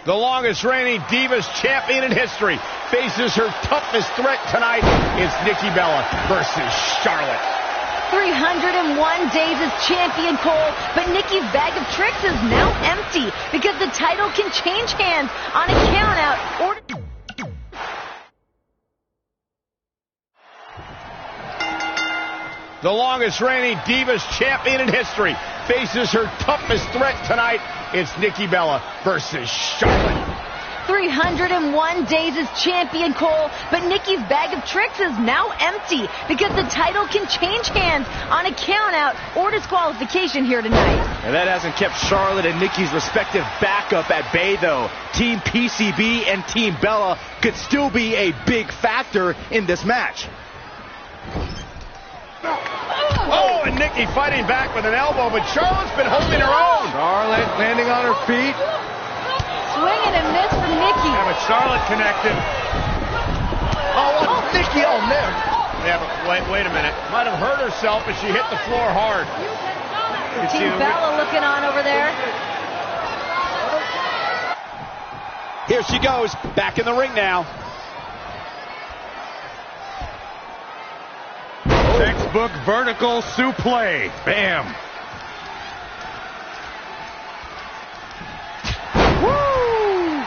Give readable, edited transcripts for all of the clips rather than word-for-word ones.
The longest reigning Divas champion in history faces her toughest threat tonight. It's Nikki Bella versus Charlotte. 301 days as champion, Cole, but Nikki's bag of tricks is now empty because the title can change hands on a countout or... The longest reigning Divas champion in history faces her toughest threat tonight. It's Nikki Bella versus Charlotte. 301 days as champion, Cole, but Nikki's bag of tricks is now empty because the title can change hands on a countout or disqualification here tonight. And that hasn't kept Charlotte and Nikki's respective backup at bay, though. Team PCB and Team Bella could still be a big factor in this match. Oh, and Nikki fighting back with an elbow, but Charlotte's been holding her own. Charlotte landing on her feet. Swing and a miss from Nikki. Yeah, but Charlotte connected. Oh, Nikki, oh, man. Yeah, but wait a minute. Might have hurt herself, but she hit the floor hard. Team Bella looking on over there. Here she goes, back in the ring now. Textbook vertical suplex. Bam. Woo!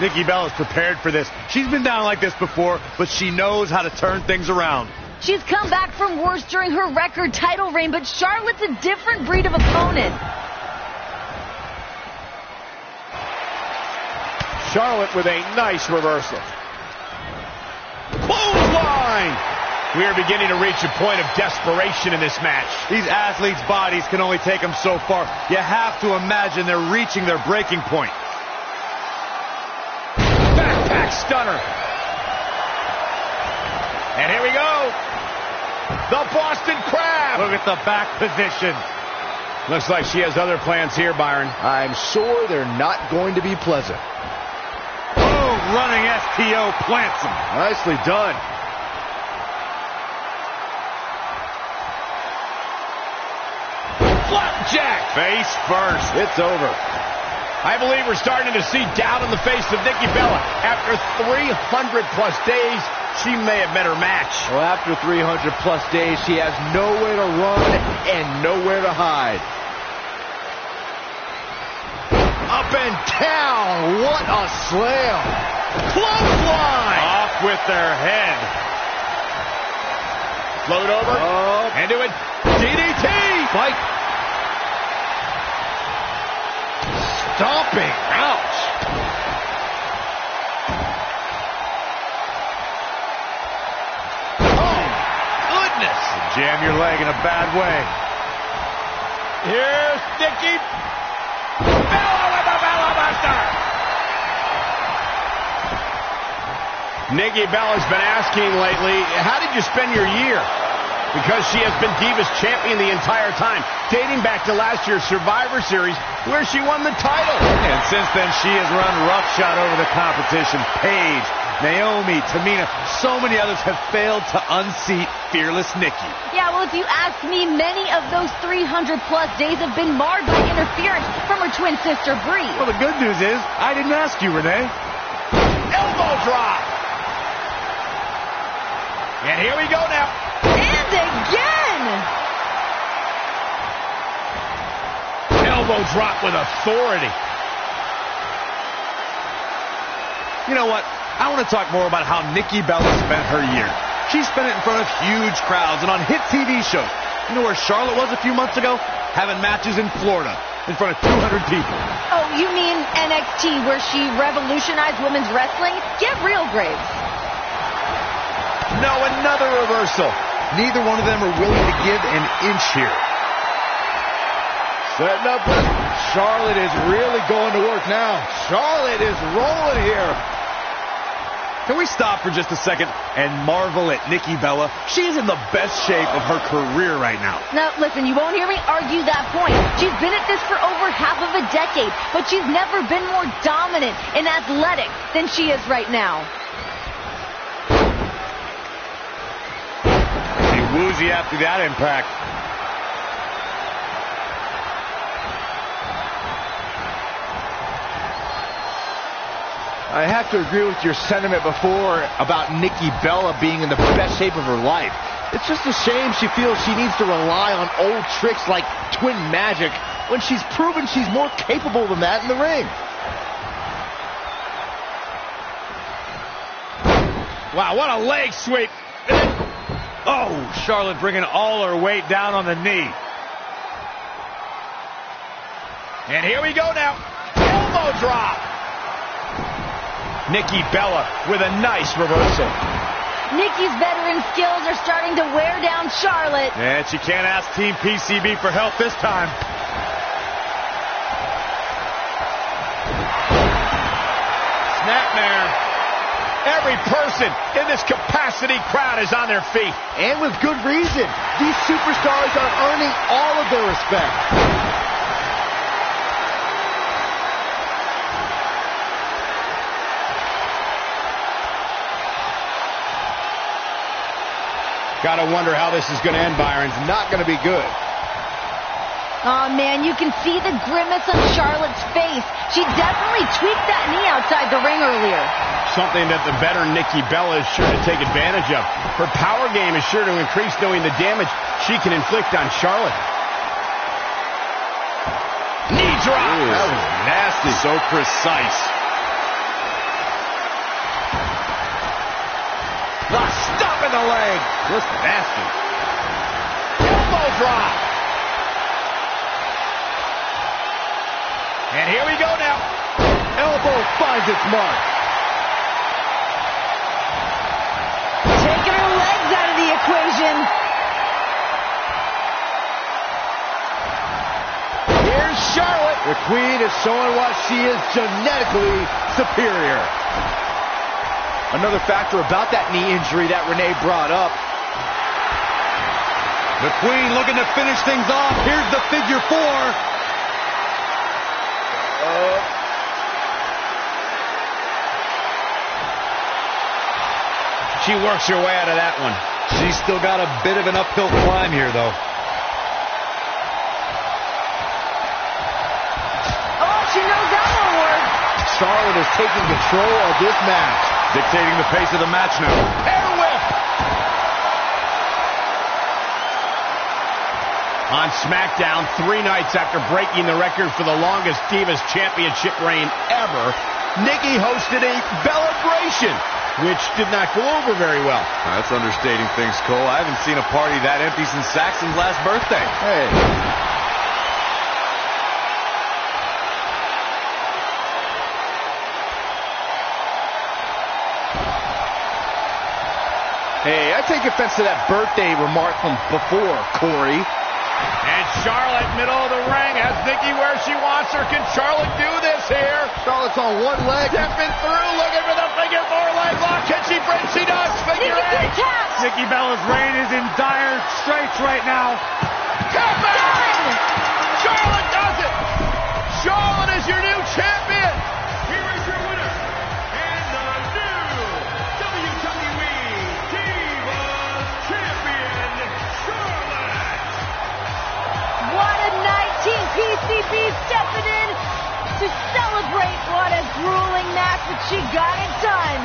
Nikki Bella's prepared for this. She's been down like this before, but she knows how to turn things around. She's come back from worse during her record title reign, but Charlotte's a different breed of opponent. Charlotte with a nice reversal. Clothesline! We are beginning to reach a point of desperation in this match. These athletes' bodies can only take them so far. You have to imagine they're reaching their breaking point. Backpack stunner. And here we go. The Boston Crab. Look at the back position. Looks like she has other plans here, Byron. I'm sure they're not going to be pleasant. Boom, running STO plants him. Nicely done. Flapjack. Face first. It's over. I believe we're starting to see doubt in the face of Nikki Bella. After 300-plus days, she may have met her match. Well, after 300-plus days, she has nowhere to run and nowhere to hide. Up and down. What a slam. Clothesline. Off with their head. Float over. Into it. DDT. Fight. Stomping. Ouch. Oh, goodness. Jam your leg in a bad way. Here's Nikki Bella with the Bella Buster. Nikki Bella's been asking lately, how did you spend your year? Because she has been Divas champion the entire time, dating back to last year's Survivor Series, where she won the title. And since then, she has run roughshod over the competition. Paige, Naomi, Tamina, so many others have failed to unseat fearless Nikki. Yeah, well, if you ask me, many of those 300-plus days have been marred by interference from her twin sister, Brie. Well, the good news is, I didn't ask you, Renee. Elbow drop. And here we go now. And again! Elbow drop with authority. You know what? I want to talk more about how Nikki Bella spent her year. She spent it in front of huge crowds and on hit TV shows. You know where Charlotte was a few months ago? Having matches in Florida in front of 200 people. Oh, you mean NXT, where she revolutionized women's wrestling? Get real, Graves. No, another reversal. Neither one of them are willing to give an inch here. Setting up. Charlotte is really going to work now. Charlotte is rolling here. Can we stop for just a second and marvel at Nikki Bella? She's in the best shape of her career right now. Now, listen, you won't hear me argue that point. She's been at this for over half of a decade, but she's never been more dominant and athletic than she is right now. Woozy after that impact. I have to agree with your sentiment before about Nikki Bella being in the best shape of her life. It's just a shame she feels she needs to rely on old tricks like twin magic when she's proven she's more capable than that in the ring. Wow, what a leg sweep. Oh, Charlotte bringing all her weight down on the knee. And here we go now. Elbow drop. Nikki Bella with a nice reversal. Nikki's veteran skills are starting to wear down Charlotte. And she can't ask Team PCB for help this time. Snapmare. Every person in this capacity crowd is on their feet. And with good reason. These superstars are earning all of their respect. Gotta wonder how this is going to end, Byron. It's not going to be good. Oh, man, you can see the grimace on Charlotte's face. She definitely tweaked that knee outside the ring earlier. Something that the veteran Nikki Bella is sure to take advantage of. Her power game is sure to increase knowing the damage she can inflict on Charlotte. Knee drop. Ooh, that was nasty. So precise. The stop in the leg. Just nasty. Elbow drop. And here we go now. Elbow finds its mark. Taking her legs out of the equation. Here's Charlotte. The Queen is showing what she is genetically superior. Another factor about that knee injury that Renee brought up. The Queen looking to finish things off. Here's the figure 4. She works her way out of that one. She's still got a bit of an uphill climb here, though. Oh, she knows that won't work. Charlotte is taking control of this match. Dictating the pace of the match now. Air whip. On SmackDown, 3 nights after breaking the record for the longest Divas Championship reign ever, Nikki hosted a Bellabration, which did not go over very well. That's understating things, Cole. I haven't seen a party that empty since Saxon's last birthday. Hey, I take offense to that birthday remark from before, Corey. And Charlotte, middle of the ring, has Nikki where she wants her. Can Charlotte do this here? Charlotte's on one leg. Stepping through, looking for the figure 4 leg lock. Can she break? She does. Figure Nikki 8. tapped. Nikki Bella's reign is in dire straits right now. Tap out. Charlotte does it. Charlotte is your new champion. Here is your winner, and the new WWE Divas Champion, Charlotte. What a night. Team PCB stepping in to celebrate. What a grueling match, but she got it done.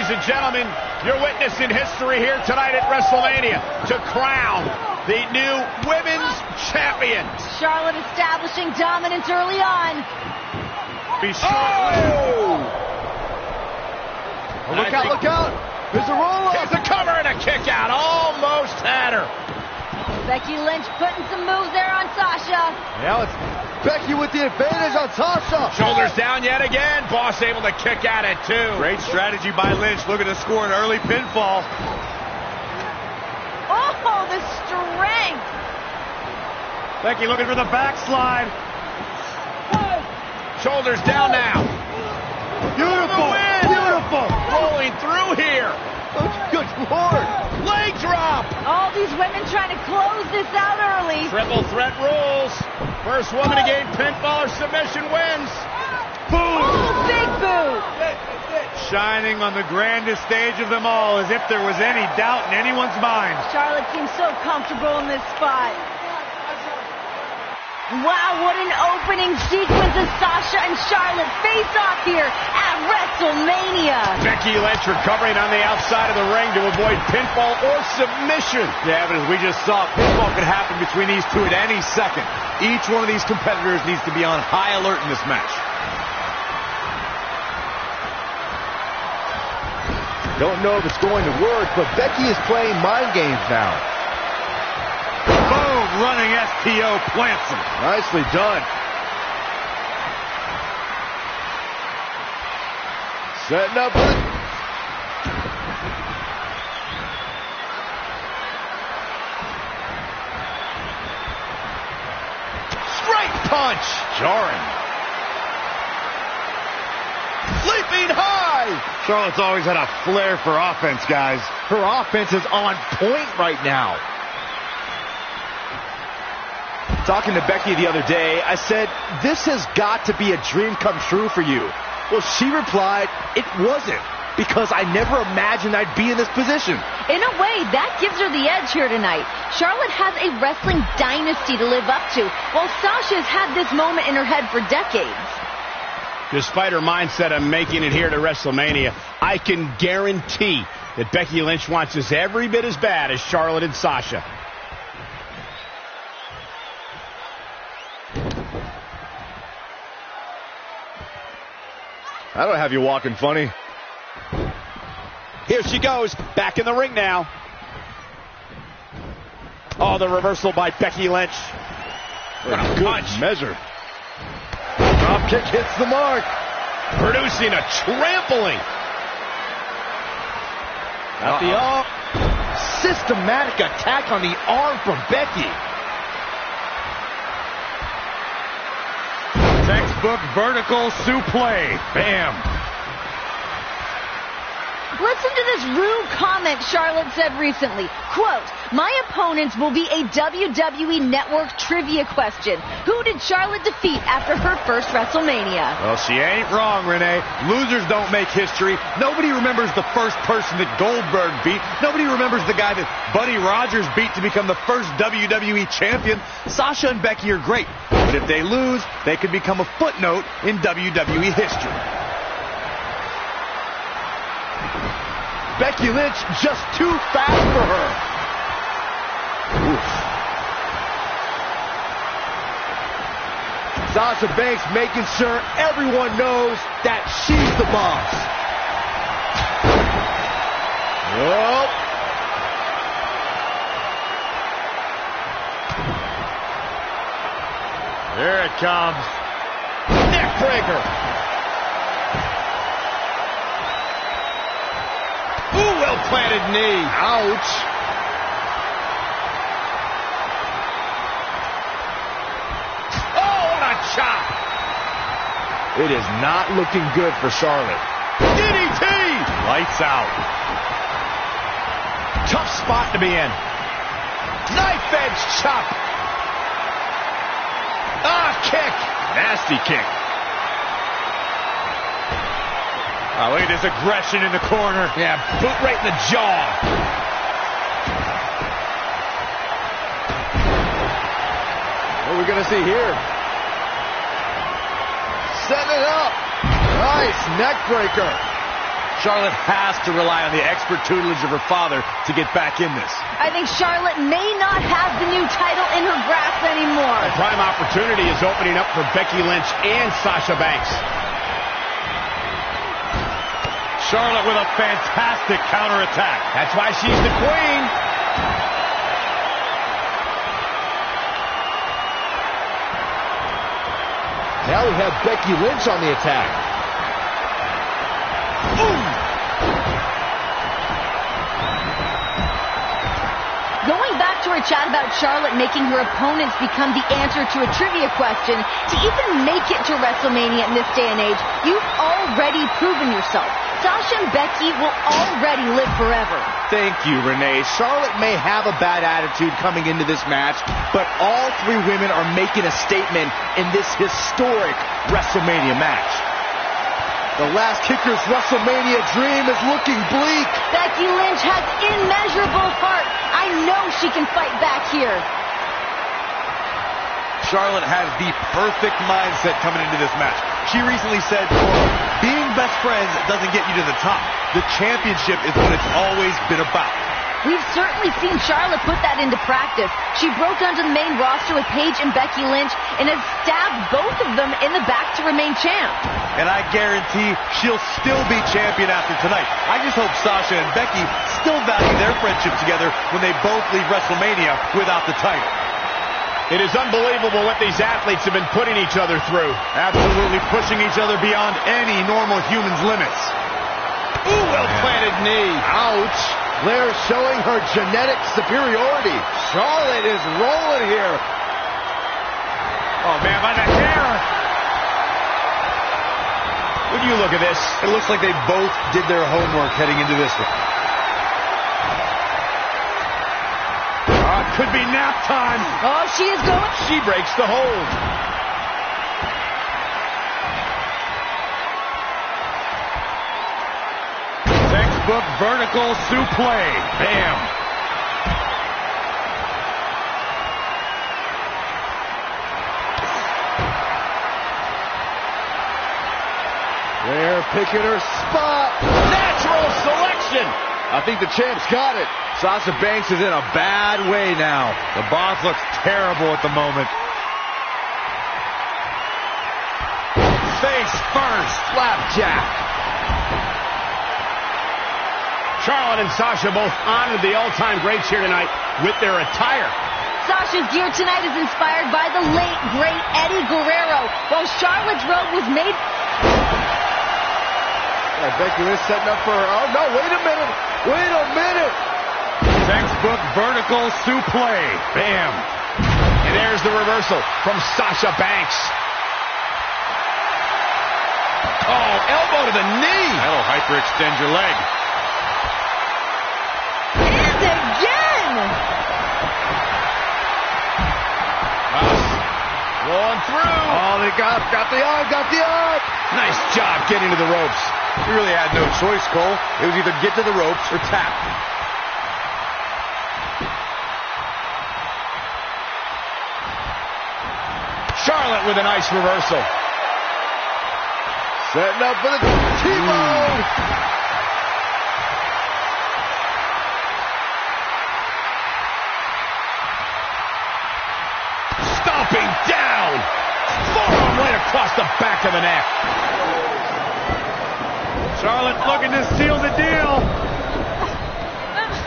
Ladies and gentlemen, you're witnessing history here tonight at WrestleMania to crown the new women's champion. Charlotte establishing dominance early on. Be sure. Oh! Look out, look out. There's a roll-up. Here's a cover and a kick out. Almost had her. Becky Lynch putting some moves there on Sasha. Now it's Becky with the advantage on Sasha. Shoulders down yet again. Boss able to kick at it, too. Great strategy by Lynch, looking to score an early pinfall. Oh, the strength. Becky looking for the backslide. Shoulders down now. Beautiful, beautiful. Rolling through here. Oh, good Lord. Leg drop. All these women trying to close this out early. Triple threat rules. First woman to gain pinfall or submission wins. Boom! Oh, big boot. Shining on the grandest stage of them all, as if there was any doubt in anyone's mind. Charlotte seems so comfortable in this spot. Wow, what an opening sequence as Sasha and Charlotte face off here at WrestleMania. Becky Lynch recovering on the outside of the ring to avoid pinfall or submission. Yeah, but as we just saw, pinfall could happen between these two at any second. Each one of these competitors needs to be on high alert in this match. Don't know if it's going to work, but Becky is playing mind games now. Boom! Running STO plants him. Nicely done. Setting up. Straight punch. Jarring. Leaping high. Charlotte's always had a flair for offense, guys. Her offense is on point right now. Talking to Becky the other day, I said, this has got to be a dream come true for you. Well, she replied, it wasn't, because I never imagined I'd be in this position. In a way, that gives her the edge here tonight. Charlotte has a wrestling dynasty to live up to, while Sasha's had this moment in her head for decades. Despite her mindset of making it here to WrestleMania, I can guarantee that Becky Lynch wants this every bit as bad as Charlotte and Sasha. I don't have you walking funny. Here she goes, back in the ring now. Oh, the reversal by Becky Lynch. What a good measure. Drop kick hits the mark. Producing a trampling. At the arm. Systematic attack on the arm from Becky. Textbook vertical suplex. Bam. Listen to this rude comment Charlotte said recently. Quote, my opponents will be a WWE Network trivia question. Who did Charlotte defeat after her first WrestleMania? Well, she ain't wrong, Renee. Losers don't make history. Nobody remembers the first person that Goldberg beat. Nobody remembers the guy that Buddy Rogers beat to become the first WWE champion. Sasha and Becky are great, but if they lose, they could become a footnote in WWE history. Becky Lynch just too fast for her. Oof. Sasha Banks making sure everyone knows that she's the boss. Oh. There it comes. Neck breaker. Ooh, well-planted knee. Ouch. Oh, what a chop. It is not looking good for Charlotte. DDT. Lights out. Tough spot to be in. Knife edge chop. Kick. Nasty kick. Oh, look at this aggression in the corner. Yeah, boot right in the jaw. What are we going to see here? Setting it up. Nice neck breaker. Charlotte has to rely on the expert tutelage of her father to get back in this. I think Charlotte may not have the new title in her grasp anymore. A prime opportunity is opening up for Becky Lynch and Sasha Banks. Charlotte with a fantastic counterattack. That's why she's the queen. Now we have Becky Lynch on the attack. Going back to our chat about Charlotte making her opponents become the answer to a trivia question, to even make it to WrestleMania in this day and age, you've already proven yourself. Sasha and Becky will already live forever. Thank you, Renee. Charlotte may have a bad attitude coming into this match, but all three women are making a statement in this historic WrestleMania match. The last kicker's WrestleMania dream is looking bleak. Becky Lynch has immeasurable heart. I know she can fight back here. Charlotte has the perfect mindset coming into this match. She recently said, being best friends doesn't get you to the top. The championship is what it's always been about. We've certainly seen Charlotte put that into practice. She broke onto the main roster with Paige and Becky Lynch and has stabbed both of them in the back to remain champ. And I guarantee she'll still be champion after tonight. I just hope Sasha and Becky still value their friendship together when they both leave WrestleMania without the title. It is unbelievable what these athletes have been putting each other through. Absolutely pushing each other beyond any normal human's limits. Ooh, well-planted knee. Ouch. Flair showing her genetic superiority. Charlotte is rolling here. Oh, man, by the hair. When you look at this, It looks like they both did their homework heading into this one. Could be nap time. Oh, she is going. she breaks the hold. Textbook vertical suplex. Bam. Flair picking her spot. Natural selection. I think the champ's got it. Sasha Banks is in a bad way now. The boss looks terrible at the moment. Face first. Flapjack. Charlotte and Sasha both honored the all-time greats here tonight with their attire. Sasha's gear tonight is inspired by the late, great Eddie Guerrero, while Charlotte's robe was made... Becky Lynch setting up for her. Oh, no, wait a minute. Wait a minute. Textbook vertical suplex. Bam. And there's the reversal from Sasha Banks. Oh, elbow to the knee. That'll hyperextend your leg. And again! Rolling through. Oh, they got the arm. Nice job getting to the ropes. You really had no choice, Cole. It was either get to the ropes or tap. Charlotte with a nice reversal. Setting up for the T-bone. Stomping down. Forearm right across the back of the neck. Charlotte looking to seal the deal.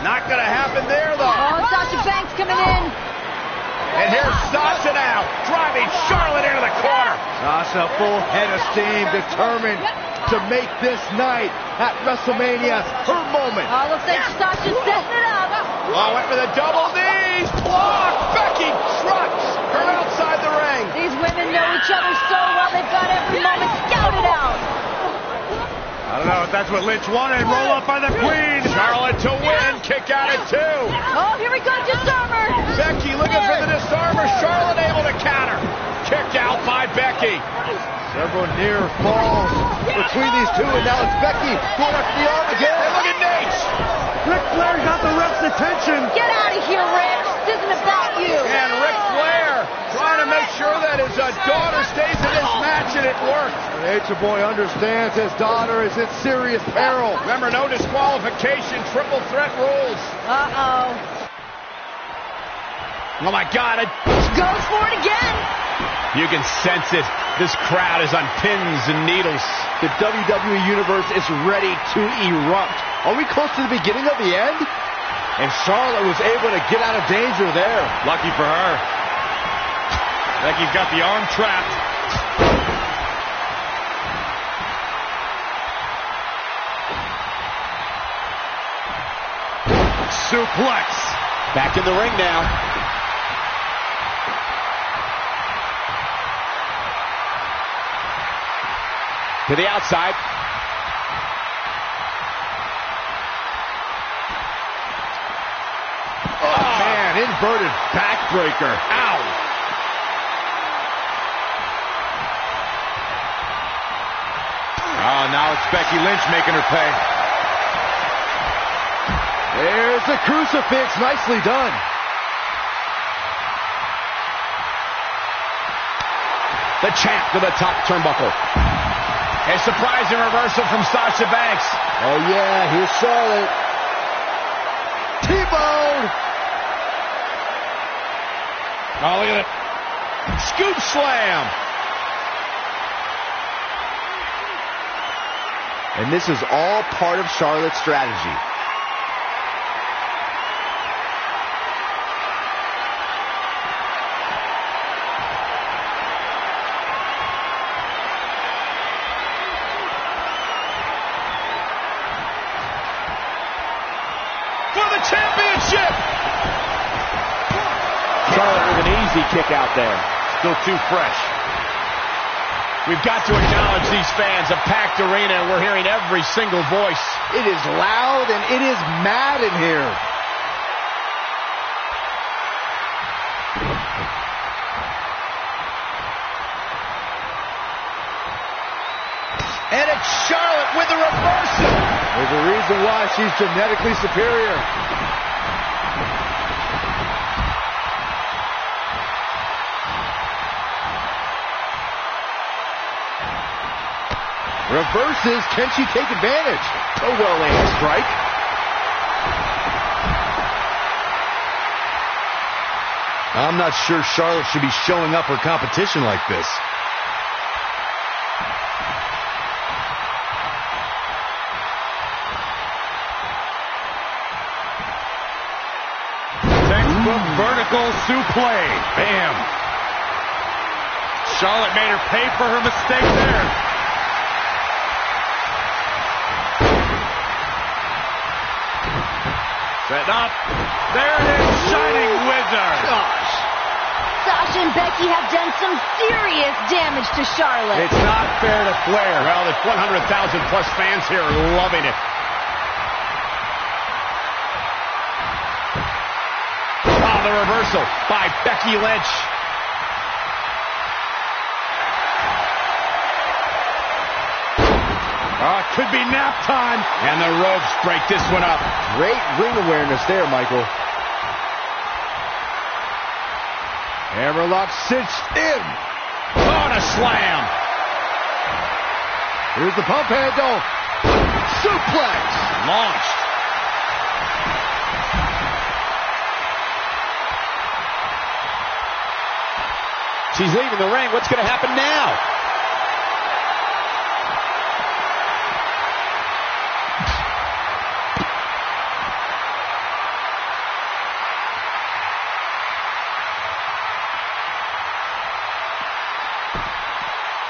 Not going to happen there, though. Oh, Sasha Banks coming in. And here's Sasha now, driving Charlotte into the corner. Sasha, full head of steam, determined to make this night at WrestleMania her moment. Oh, looks like Sasha's setting it up. Oh, went for the double knees. Block. Becky trucks her outside the ring. These women know each other so well, they've got every moment scouted out. I don't know if that's what Lynch wanted. Roll up by the Queen. Charlotte to win. Kick out at 2. Oh, here we go, disarmer. Becky looking for the disarmer. Charlotte able to counter. Kick out by Becky. Several near falls between these two, and now it's Becky going up the arm again. And look at Nate. Ric Flair got the ref's attention. Get out of here, Rick. This isn't about you. And Ric Flair trying to make sure that his daughter stays in this match and it worked. Nature Boy understands his daughter is in serious peril. Remember, no disqualification, triple threat rules. Uh-oh. Oh, my God. Goes for it again. You can sense it. This crowd is on pins and needles. The WWE Universe is ready to erupt. Are we close to the beginning of the end? And Charlotte was able to get out of danger there. Lucky for her. Becky's got the arm trapped. Suplex. Back in the ring now. To the outside. Oh, man, inverted backbreaker. Ow. Oh, now it's Becky Lynch making her pay. There's the crucifix. Nicely done. The champ to the top turnbuckle. A surprising reversal from Sasha Banks. Oh, yeah, here's Charlotte. T-bone. Oh, look at it. Scoop slam. And this is all part of Charlotte's strategy. For the championship. Charlotte with an easy kick out there. Still too fresh. We've got to acknowledge these fans. A packed arena, and we're hearing every single voice. It is loud and it is mad in here. And it's Charlotte with a reversal. There's a reason why she's genetically superior. Reverses, can she take advantage? A well-aimed strike. I'm not sure Charlotte should be showing up her competition like this. Textbook vertical suplex. Bam. Charlotte made her pay for her mistake there. Setting up. There it is, Shining Wizard. Gosh. Sasha and Becky have done some serious damage to Charlotte. It's not fair to Flair. Well, the 100,000 plus fans here are loving it. Oh, the reversal by Becky Lynch. Oh, it could be nap time. And the ropes break this one up. Great ring awareness there, Michael. Hammerlock cinched in. Oh, and a slam. Here's the pump handle. Suplex. Launched. She's leaving the ring. What's going to happen now?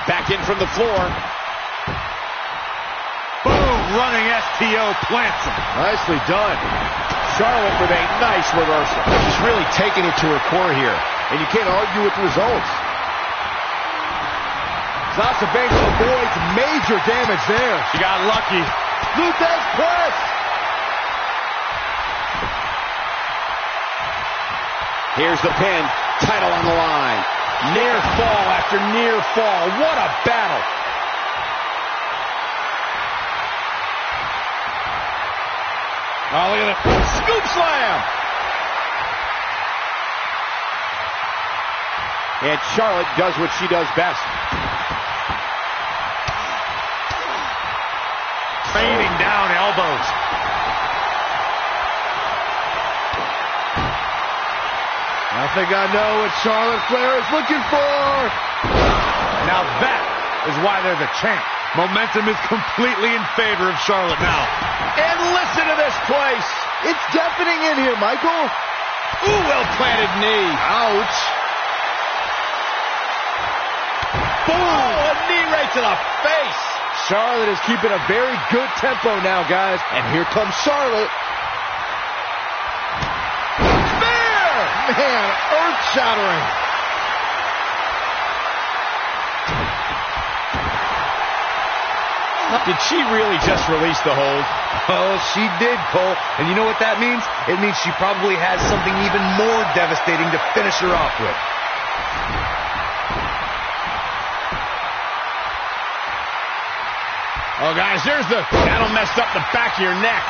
Back in from the floor. Boom, running STO plants him. Nicely done. Charlotte with a nice reversal. She's really taking it to her core here. And you can't argue with the results. Sasha Banks avoids major damage there. She got lucky. Luthez press. Here's the pin. Title on the line. Near fall after near fall. What a battle. Oh, look at it. Scoop slam. And Charlotte does what she does best. elbows. I think I know what Charlotte Flair is looking for. Now that is why they're the champ. Momentum is completely in favor of Charlotte now. And listen to this place. It's deafening in here, Michael. Ooh, well-planted knee. Ouch. Boom! Oh, a knee right to the face. Charlotte is keeping a very good tempo now, guys. And here comes Charlotte. Spear! Man, earth-shattering. Did she really just release the hold? Oh, she did, Cole. And you know what that means? It means she probably has something even more devastating to finish her off with. Oh, guys, that'll mess up the back of your neck.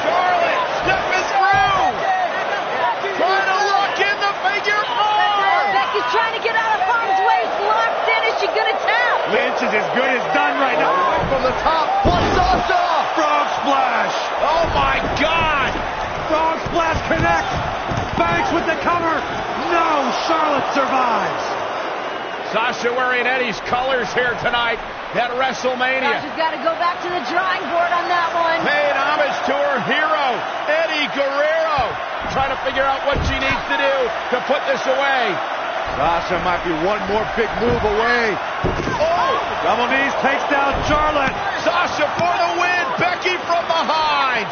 Charlotte, stepping through. Trying to lock in the figure four. Becky's trying to get out of harm's way. Locked in. Is she going to tap? Lynch is as good as done right now. From the top, plus Sasha. Frog splash. Oh, my God. Frog splash connects. Banks with the cover. No, Charlotte survives. Sasha wearing Eddie's colors here tonight at WrestleMania. Sasha's got to go back to the drawing board on that one. Paying homage to her hero, Eddie Guerrero. Trying to figure out what she needs to do to put this away. Sasha might be one more big move away. Oh! Double knees takes down Charlotte. Sasha for the win. Becky from behind.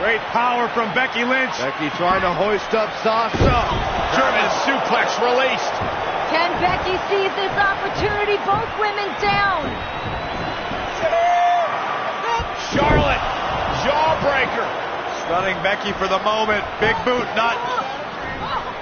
Great power from Becky Lynch. Becky trying to hoist up Sasha. German suplex released. Can Becky seize this opportunity? Both women down. Charlotte, jawbreaker. Stunning Becky for the moment. Big boot, not.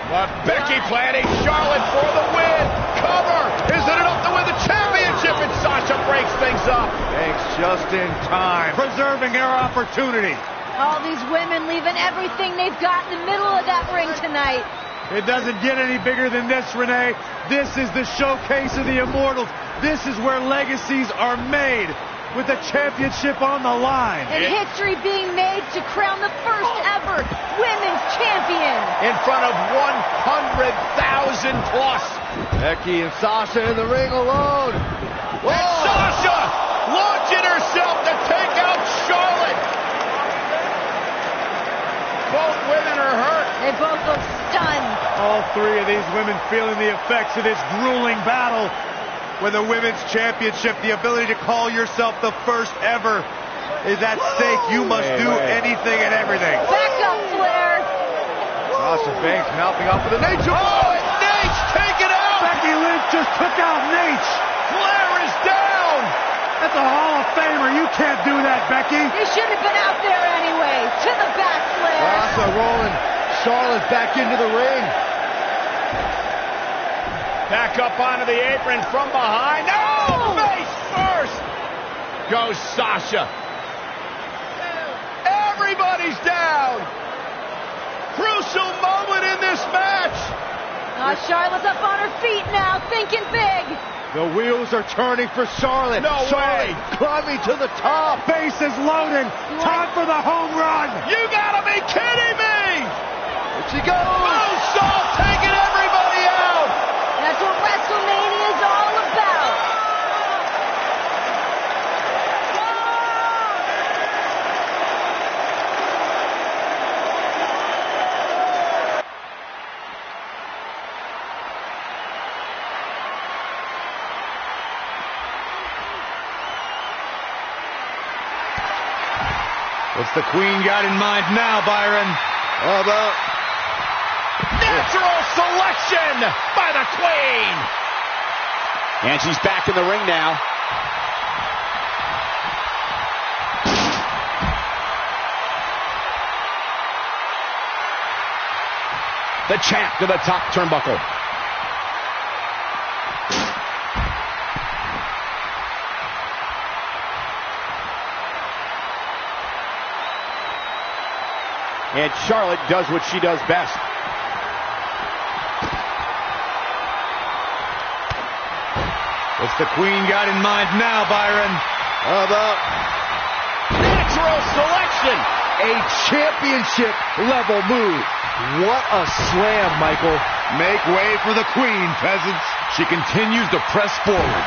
But Becky planning Charlotte for the win. Cover. Is it enough to win the championship? And Sasha breaks things up. Thanks just in time. Preserving her opportunity. All these women leaving everything they've got in the middle of that ring tonight. It doesn't get any bigger than this, Renee. This is the showcase of the Immortals. This is where legacies are made, with the championship on the line. And history being made to crown the first ever women's champion. In front of 100,000 plus. Becky and Sasha in the ring alone. And Sasha launching herself to take out Charlotte. Both women are hurt. They both look stunned. All three of these women feeling the effects of this grueling battle. With the women's championship, the ability to call yourself the first ever is at stake. You must do anything and everything. Back up, Flair. Sasha Banks mouthing off with a nature Oh, ball. and Nate's taken out. Becky Lynch just took out Nate. Flair is down. That's a Hall of Famer. You can't do that, Becky. He should have been out there anyway. To the back, Flair. Sasha rolling Charlotte back into the ring. Back up onto the apron from behind. No! Face first! Goes Sasha. Everybody's down. Crucial moment in this match. Charlotte's up on her feet now, thinking big. The wheels are turning for Charlotte. No Charlotte way. climbing to the top. Base is loaded. Time for the home run. You gotta be kidding me! Here she goes. Moonsault taking everybody out! That's what WrestleMania is all about. What's the Queen got in mind now, Byron? How about Natural selection by the Queen! And she's back in the ring now. The champ to the top turnbuckle. And Charlotte does what she does best. What's the Queen got in mind now, Byron? How about Natural selection. a championship level move? What a slam, Michael. Make way for the queen, peasants. She continues to press forward.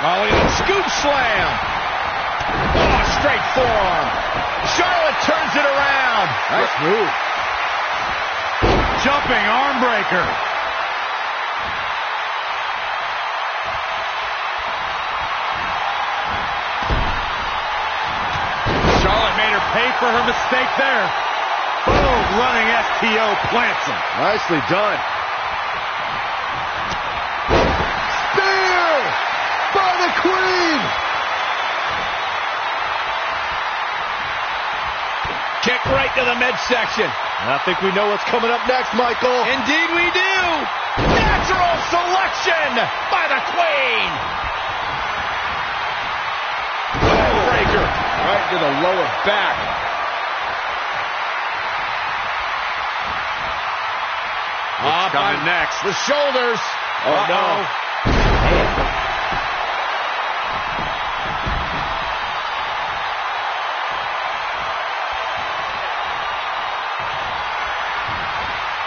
Oh, look at that scoop slam. Oh, straight forearm. Charlotte turns it around. Nice move. Jumping arm breaker. Charlotte made her pay for her mistake there. Boom, running STO plants him. Nicely done. Spear by the queen. Kick right to the midsection. I think we know what's coming up next, Michael. Indeed we do. Natural selection by the queen. Breaker. Right to the lower back. Up coming on next? the shoulders. Oh, no.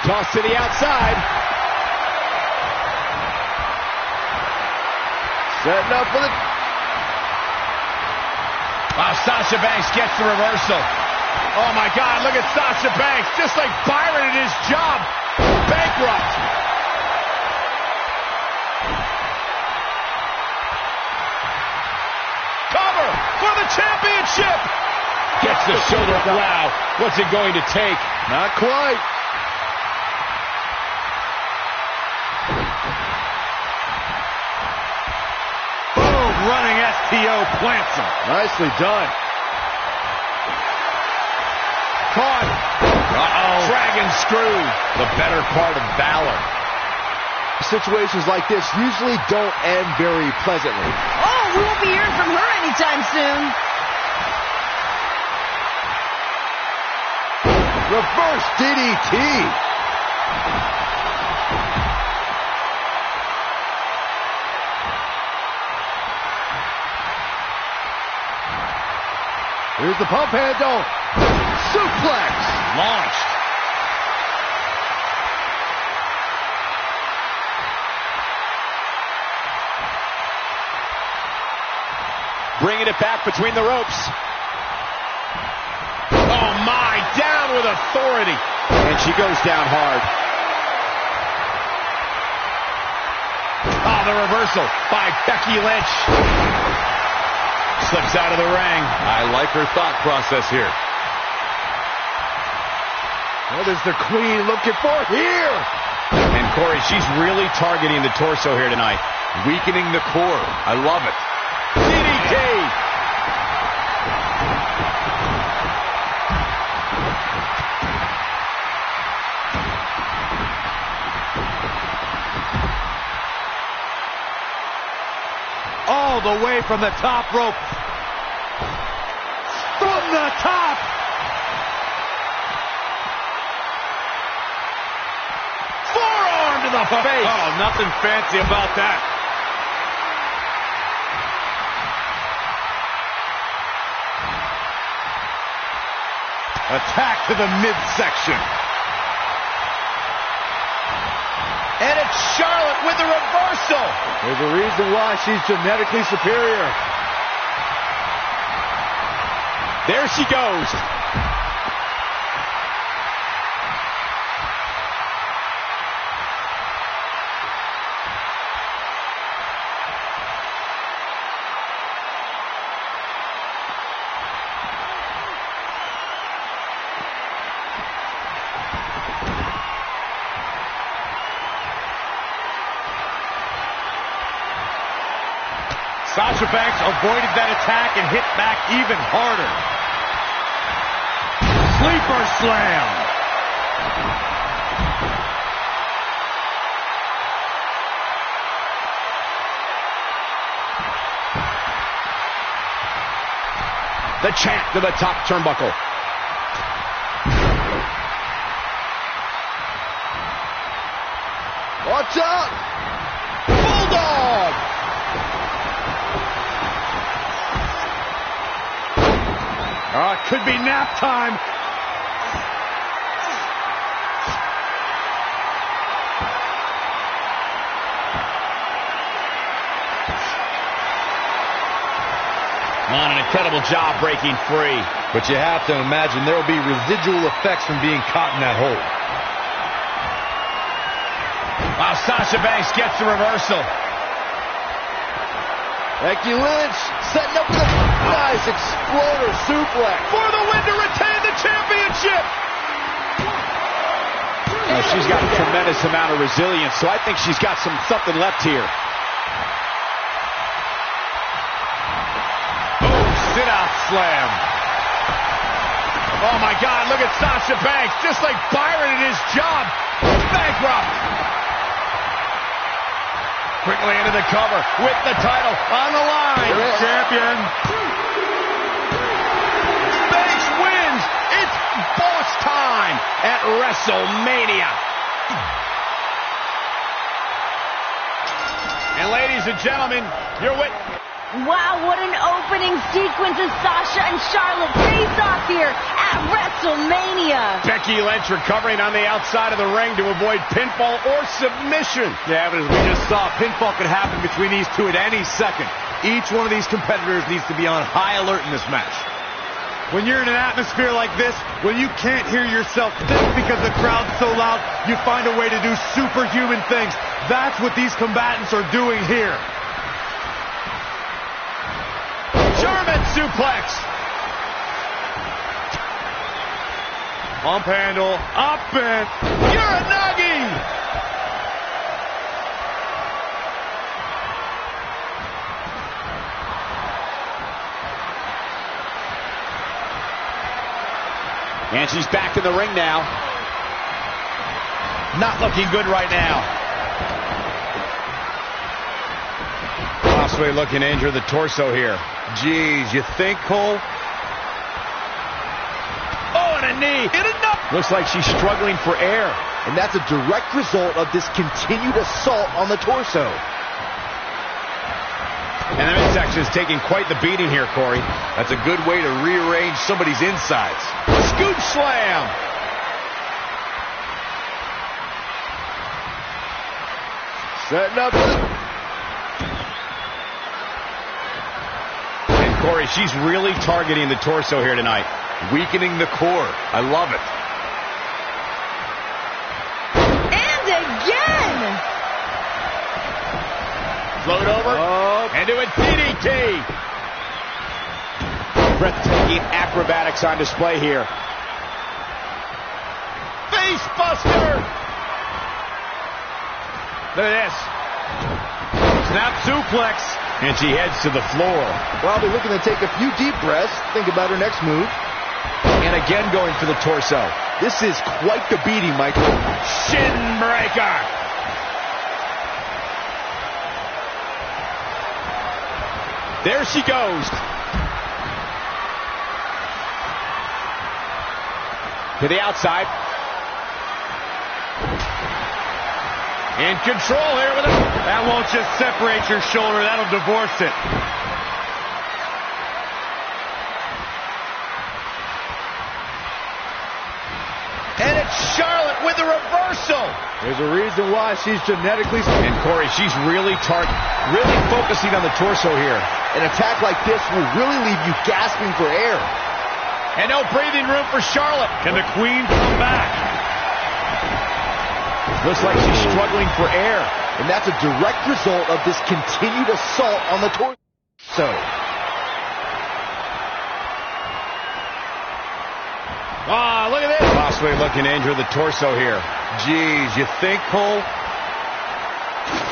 Toss to the outside. Setting up for the... Wow, Sasha Banks gets the reversal. Oh, my God, look at Sasha Banks. Just like Byron at his job. Bankrupt. Cover for the championship. Gets the shoulder up. Wow, what's it going to take? Not quite. Boom, running STO plants him. Nicely done. Caught. Dragon screw. The better part of valor. Situations like this usually don't end very pleasantly. Oh, we won't be hearing from her anytime soon. Reverse DDT. Here's the pump handle. Suplex. Launched. Bringing it back between the ropes. Oh, my. Down with authority. And she goes down hard. Oh, the reversal by Becky Lynch. Slips out of the ring. I like her thought process here. What is the queen looking for here? And Corey, she's really targeting the torso here tonight. Weakening the core. I love it. DDT. All the way from the top rope. From the top. Forearm to the face. Oh, nothing fancy about that. Attack to the midsection. And it's Charlotte with the reversal. There's a reason why she's genetically superior. There she goes. Sasha Banks avoided that attack and hit back even harder. Sleeper slam. The champ to the top turnbuckle. Watch out! Bulldog! Oh, it could be nap time. On an incredible job breaking free. But you have to imagine there will be residual effects from being caught in that hole. Wow, Sasha Banks gets the reversal. Becky Lynch setting up the nice exploder suplex. For the win to retain the championship. She's got a tremendous amount of resilience, so I think she's got something left here. Sit-out slam. Oh, my God, look at Sasha Banks. Just like Byron at his job. Bankrupt. Quickly into the cover with the title on the line. Champion. Banks wins. It's boss time at WrestleMania. And ladies and gentlemen, you're with... Wow, what an opening sequence as Sasha and Charlotte face off here at WrestleMania. Becky Lynch recovering on the outside of the ring to avoid pinfall or submission. Yeah, but as we just saw, pinfall could happen between these two at any second. Each one of these competitors needs to be on high alert in this match. When you're in an atmosphere like this, when you can't hear yourself think because the crowd's so loud, you find a way to do superhuman things. That's what these combatants are doing here. German suplex. Pump handle, up and Uranagi. And she's back in the ring now. Not looking good right now. Possibly looking to injure the torso here. Jeez, you think, Cole? Oh, and a knee. Looks like she's struggling for air. And that's a direct result of this continued assault on the torso. And the midsection is taking quite the beating here, Corey. That's a good way to rearrange somebody's insides. Scoop slam. Setting up. And Corey, she's really targeting the torso here tonight. Weakening the core. I love it. And again! Float over. And do a DDT. Breathtaking acrobatics on display here. Face buster. Look at this. Snap suplex. And she heads to the floor. Probably looking to take a few deep breaths. Think about her next move. And again going for the torso. This is quite the beating, Michael. Shin breaker. There she goes. To the outside. In control here with it. That won't just separate your shoulder, that'll divorce it. And it's Charlotte with the reversal. There's a reason why she's genetically... And Corey, she's really focusing on the torso here. An attack like this will really leave you gasping for air. And no breathing room for Charlotte. Can the Queen come back? Looks like she's struggling for air. And that's a direct result of this continued assault on the torso. Ah, look at this. Possibly looking to injure the torso here. Jeez, you think, Cole?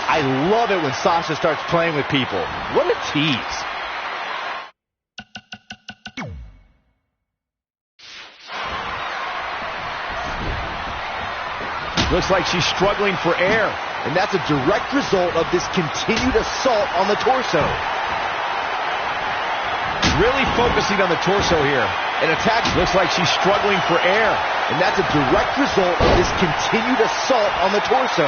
I love it when Sasha starts playing with people. What a tease. Looks like she's struggling for air. And that's a direct result of this continued assault on the torso. Really focusing on the torso here. An attack. Looks like she's struggling for air. And that's a direct result of this continued assault on the torso.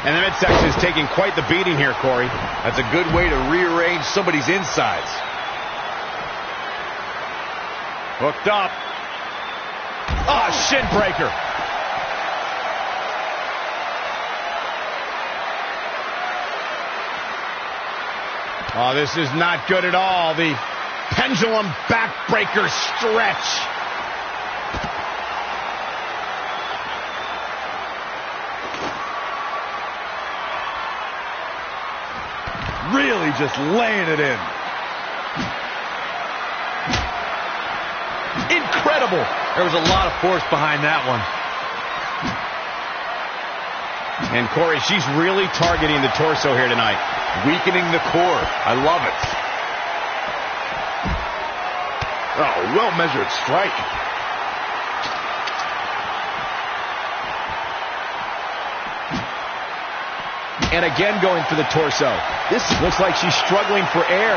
And the midsection is taking quite the beating here, Corey. That's a good way to rearrange somebody's insides. Hooked up. Oh, shin breaker. Oh, this is not good at all. The pendulum backbreaker stretch. Really just laying it in. Incredible. There was a lot of force behind that one. And Corey, she's really targeting the torso here tonight. Weakening the core. I love it. Oh, well-measured strike. And again going for the torso. This looks like she's struggling for air.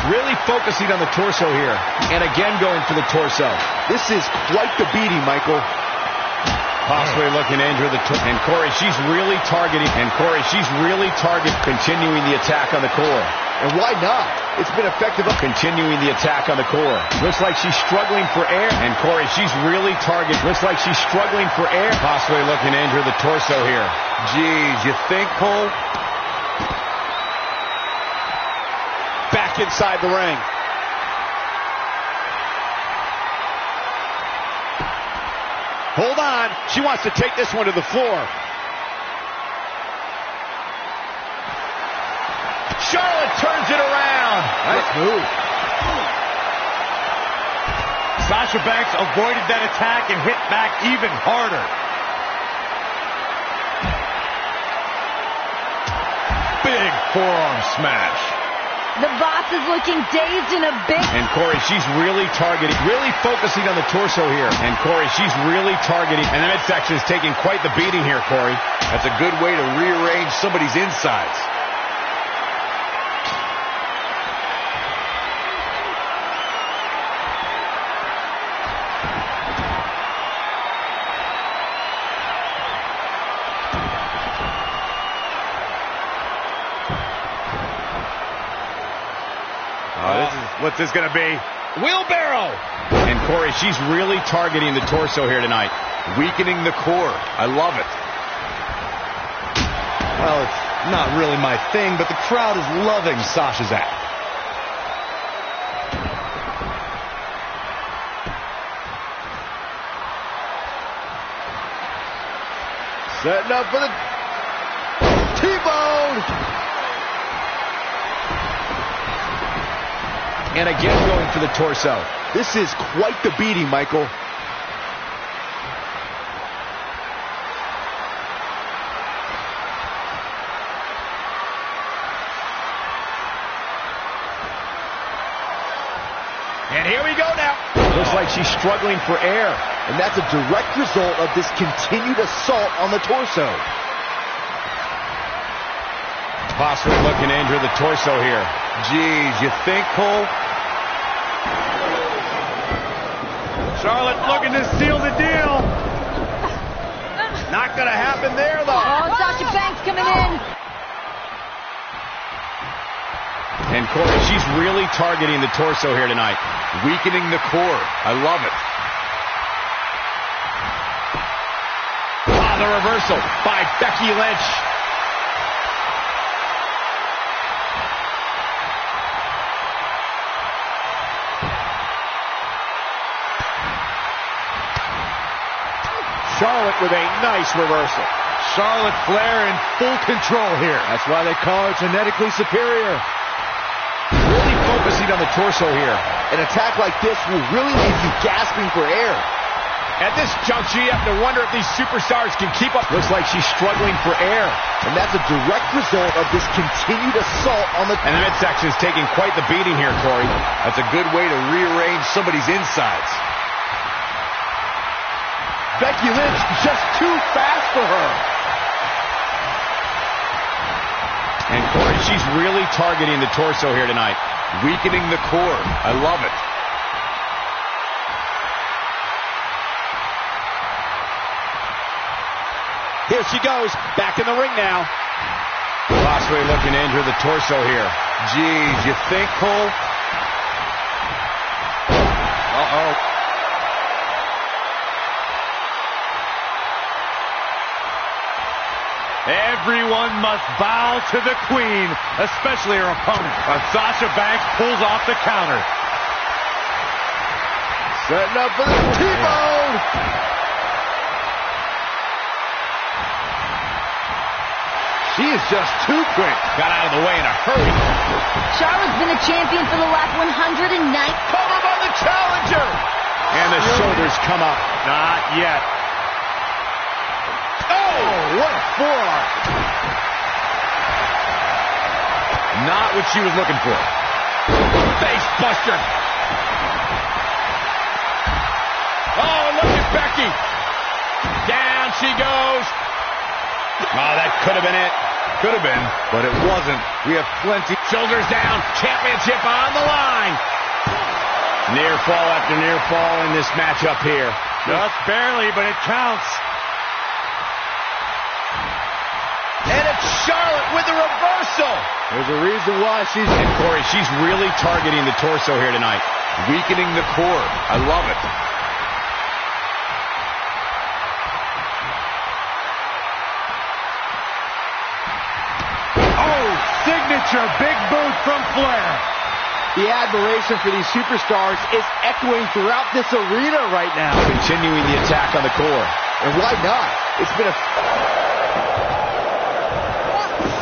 Really focusing on the torso here. And again going for the torso. This is quite the beating, Michael. Possibly looking to injure the torso. And Corey, she's really targeting. Continuing the attack on the core. And why not? It's been effective. Continuing the attack on the core. Looks like she's struggling for air. And Corey, she's really targeting. Looks like she's struggling for air. Possibly looking to injure the torso here. Geez, you think, Cole? Back inside the ring. Hold on. She wants to take this one to the floor. Charlotte turns it around. Nice move. Sasha Banks avoided that attack and hit back even harder. Big forearm smash. The Boss is looking dazed and a bit. And Corey, she's really targeting, really focusing on the torso here. And Corey, she's really targeting. And the midsection is taking quite the beating here, Corey. That's a good way to rearrange somebody's insides. What's this going to be? Wheelbarrow! And Corey, she's really targeting the torso here tonight. Weakening the core. I love it. Well, it's not really my thing, but the crowd is loving Sasha's act. Setting up for the T-bone. And again going for the torso. This is quite the beating, Michael. And here we go now. Looks like she's struggling for air. And that's a direct result of this continued assault on the torso. Possibly looking to injure the torso here. Geez, you think, Cole? Charlotte looking to seal the deal. Not going to happen there, though. Oh, Sasha Banks coming in. And Corey, she's really targeting the torso here tonight. Weakening the core. I love it. Ah, the reversal by Becky Lynch. Charlotte with a nice reversal. Charlotte Flair in full control here. That's why they call her genetically superior. Really focusing on the torso here. An attack like this will really leave you gasping for air. At this juncture, you have to wonder if these superstars can keep up. Looks like she's struggling for air. And that's a direct result of this continued assault on the... And the midsection is taking quite the beating here, Corey. That's a good way to rearrange somebody's insides. Becky Lynch just too fast for her. And Corey, she's really targeting the torso here tonight. Weakening the core. I love it. Here she goes, back in the ring now. Possibly looking to injure the torso here. Geez, you think, Cole? Uh-oh. Everyone must bow to the queen, especially her opponent. Sasha Banks pulls off the counter. Setting up for the T-bone. She is just too quick. Got out of the way in a hurry. Charlotte's been a champion for the last 109. Cover by the challenger. And the shoulders come up. Not yet. Oh, what a forearm. Not what she was looking for. Face buster. Oh, look at Becky. Down she goes. Oh, that could have been it. Could have been, but it wasn't. We have plenty. Shoulders down. Championship on the line. Near fall after near fall in this matchup here. Just barely, but it counts. And it's Charlotte with the reversal. There's a reason why she's... And Corey, she's really targeting the torso here tonight. Weakening the core. I love it. Oh, signature big boot from Flair. The admiration for these superstars is echoing throughout this arena right now. Continuing the attack on the core. And why not? It's been a...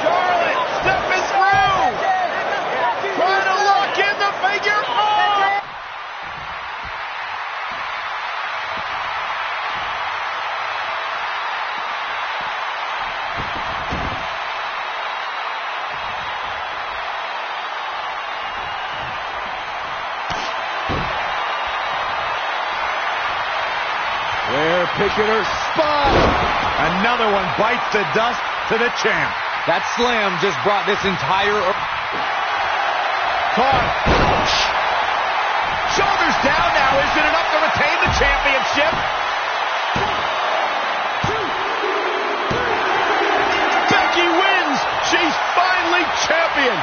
Charlotte stepping through. Trying to lock in the figure four. Flair picking her spot. Another one bites the dust to the champ. That slam just brought this entire... Caught. Shoulders down now. Is it enough to retain the championship? Becky wins. She's finally champion.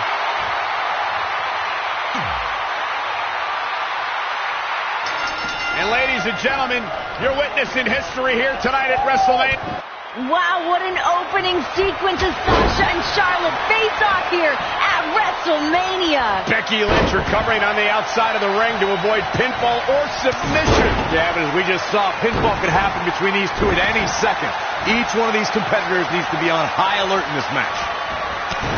And ladies and gentlemen, you're witnessing history here tonight at WrestleMania. Wow, what an opening sequence as Sasha and Charlotte face off here at WrestleMania. Becky Lynch recovering on the outside of the ring to avoid pinfall or submission. Yeah, but as we just saw, pinfall could happen between these two at any second. Each one of these competitors needs to be on high alert in this match.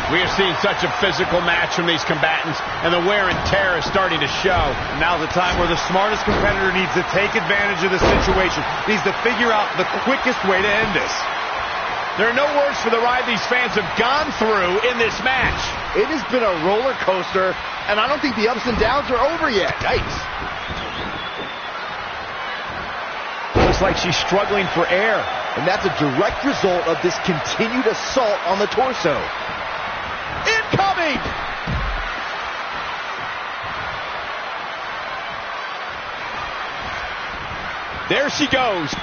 We have seen such a physical match from these combatants, and the wear and tear is starting to show. Now's the time where the smartest competitor needs to take advantage of the situation, needs to figure out the quickest way to end this. There are no words for the ride these fans have gone through in this match. It has been a roller coaster, and I don't think the ups and downs are over yet. Yikes. Looks like she's struggling for air. And that's a direct result of this continued assault on the torso. Incoming! There she goes.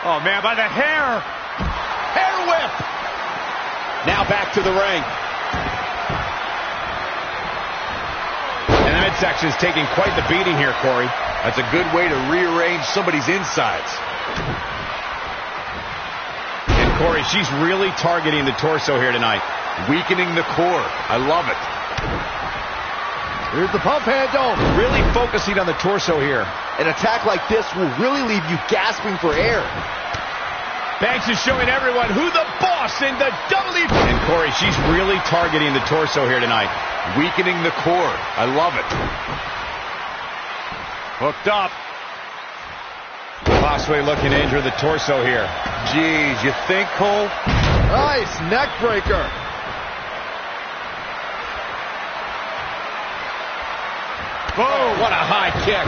Oh, man, by the hair. Hair whip. Now back to the ring. And the midsection is taking quite the beating here, Corey. That's a good way to rearrange somebody's insides. And Corey, she's really targeting the torso here tonight. Weakening the core. I love it. Here's the pump handle. Really focusing on the torso here. An attack like this will really leave you gasping for air. Banks is showing everyone who the boss in the WWE. And Corey, she's really targeting the torso here tonight. Weakening the core. I love it. Hooked up. Possibly looking to injure the torso here. Geez, you think, Cole? Nice neck breaker. Oh, what a high kick.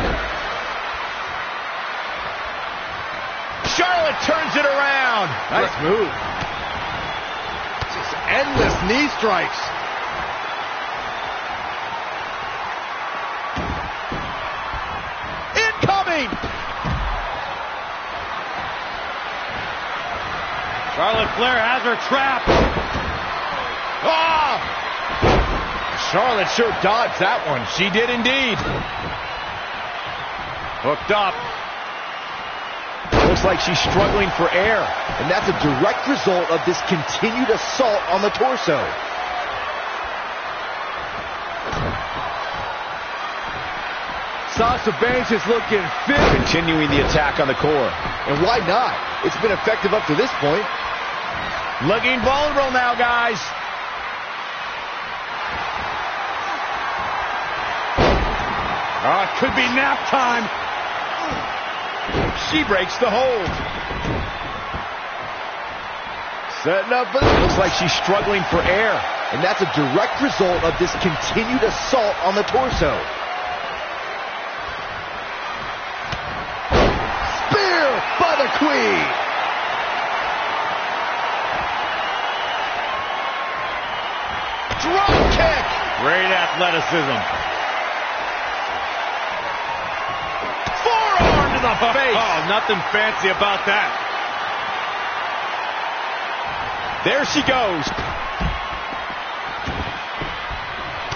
Charlotte turns it around. Nice move. Just endless knee strikes. Incoming. point. Charlotte Flair has her trapped. Ah! Charlotte sure dodged that one. She did indeed. Hooked up. Looks like she's struggling for air. And that's a direct result of this continued assault on the torso. Sasha Banks is looking fit. Continuing the attack on the core. And why not? It's been effective up to this point. Looking vulnerable now, guys. Oh, it could be nap time. She breaks the hold. Setting up for Looks like she's struggling for air. And that's a direct result of this continued assault on the torso. Spear by the Queen. Drop kick. Great athleticism. Forearm to the face. Oh, nothing fancy about that. There she goes.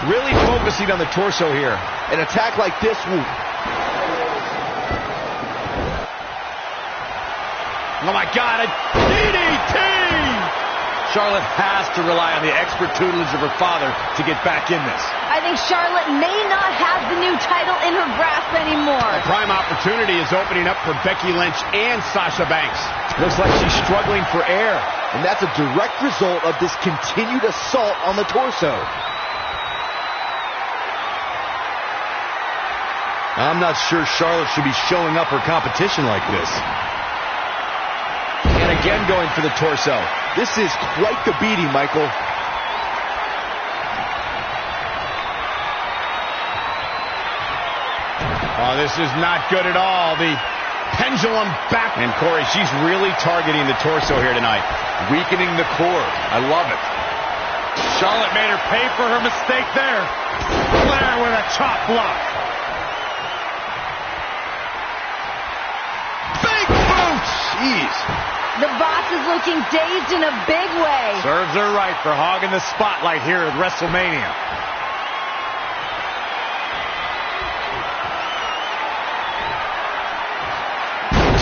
Really focusing on the torso here. An attack like this will... Oh my God, a DDT! Charlotte has to rely on the expert tutelage of her father to get back in this. I think Charlotte may not have the new title in her grasp anymore. A prime opportunity is opening up for Becky Lynch and Sasha Banks. Looks like she's struggling for air. And that's a direct result of this continued assault on the torso. I'm not sure Charlotte should be showing up her competition like this. And again going for the torso. This is quite the beating, Michael. Oh, this is not good at all. The pendulum back. And Corey, she's really targeting the torso here tonight. Weakening the core. I love it. Charlotte made her pay for her mistake there. Flair with a chop block. Big boot! Jeez. The boss is looking dazed in a big way. Serves her right for hogging the spotlight here at WrestleMania.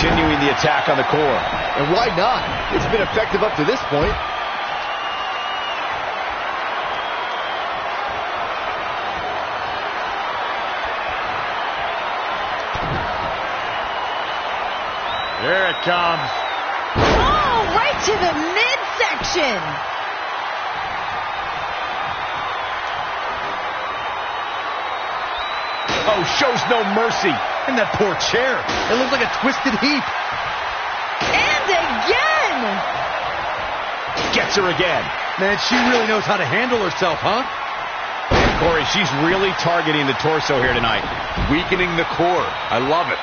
Continuing the attack on the core. And why not? It's been effective up to this point. Here it comes. Oh, right to the midsection. Oh, shows no mercy. And that poor chair. It looks like a twisted heap. And again. Gets her again. Man, she really knows how to handle herself, huh? And Corey, she's really targeting the torso here tonight. Weakening the core. I love it.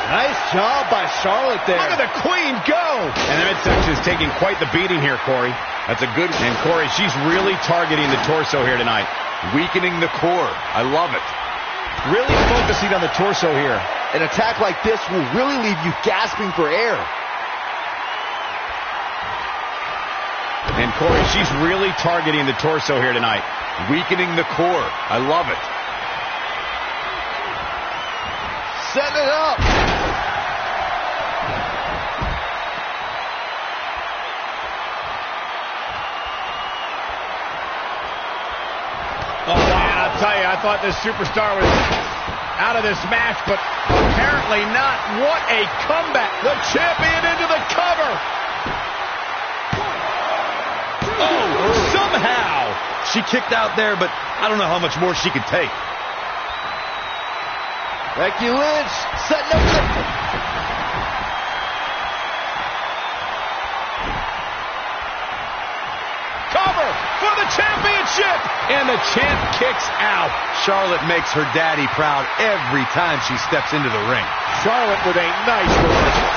Nice job by Charlotte there. Look at the Queen go! And the midsection is taking quite the beating here, Corey. That's a good one. And Corey, she's really targeting the torso here tonight. Weakening the core. I love it. Really focusing on the torso here. An attack like this will really leave you gasping for air. And Corey, she's really targeting the torso here tonight. Weakening the core. I love it. Setting it up. Oh, man, I'll tell you, I thought this superstar was out of this match, but apparently not. What a comeback. The champion into the cover. Oh, somehow she kicked out there, but I don't know how much more she could take. Becky Lynch setting up the... Cover for the championship. And the champ kicks out. Charlotte makes her daddy proud every time she steps into the ring. Charlotte with a nice reversal.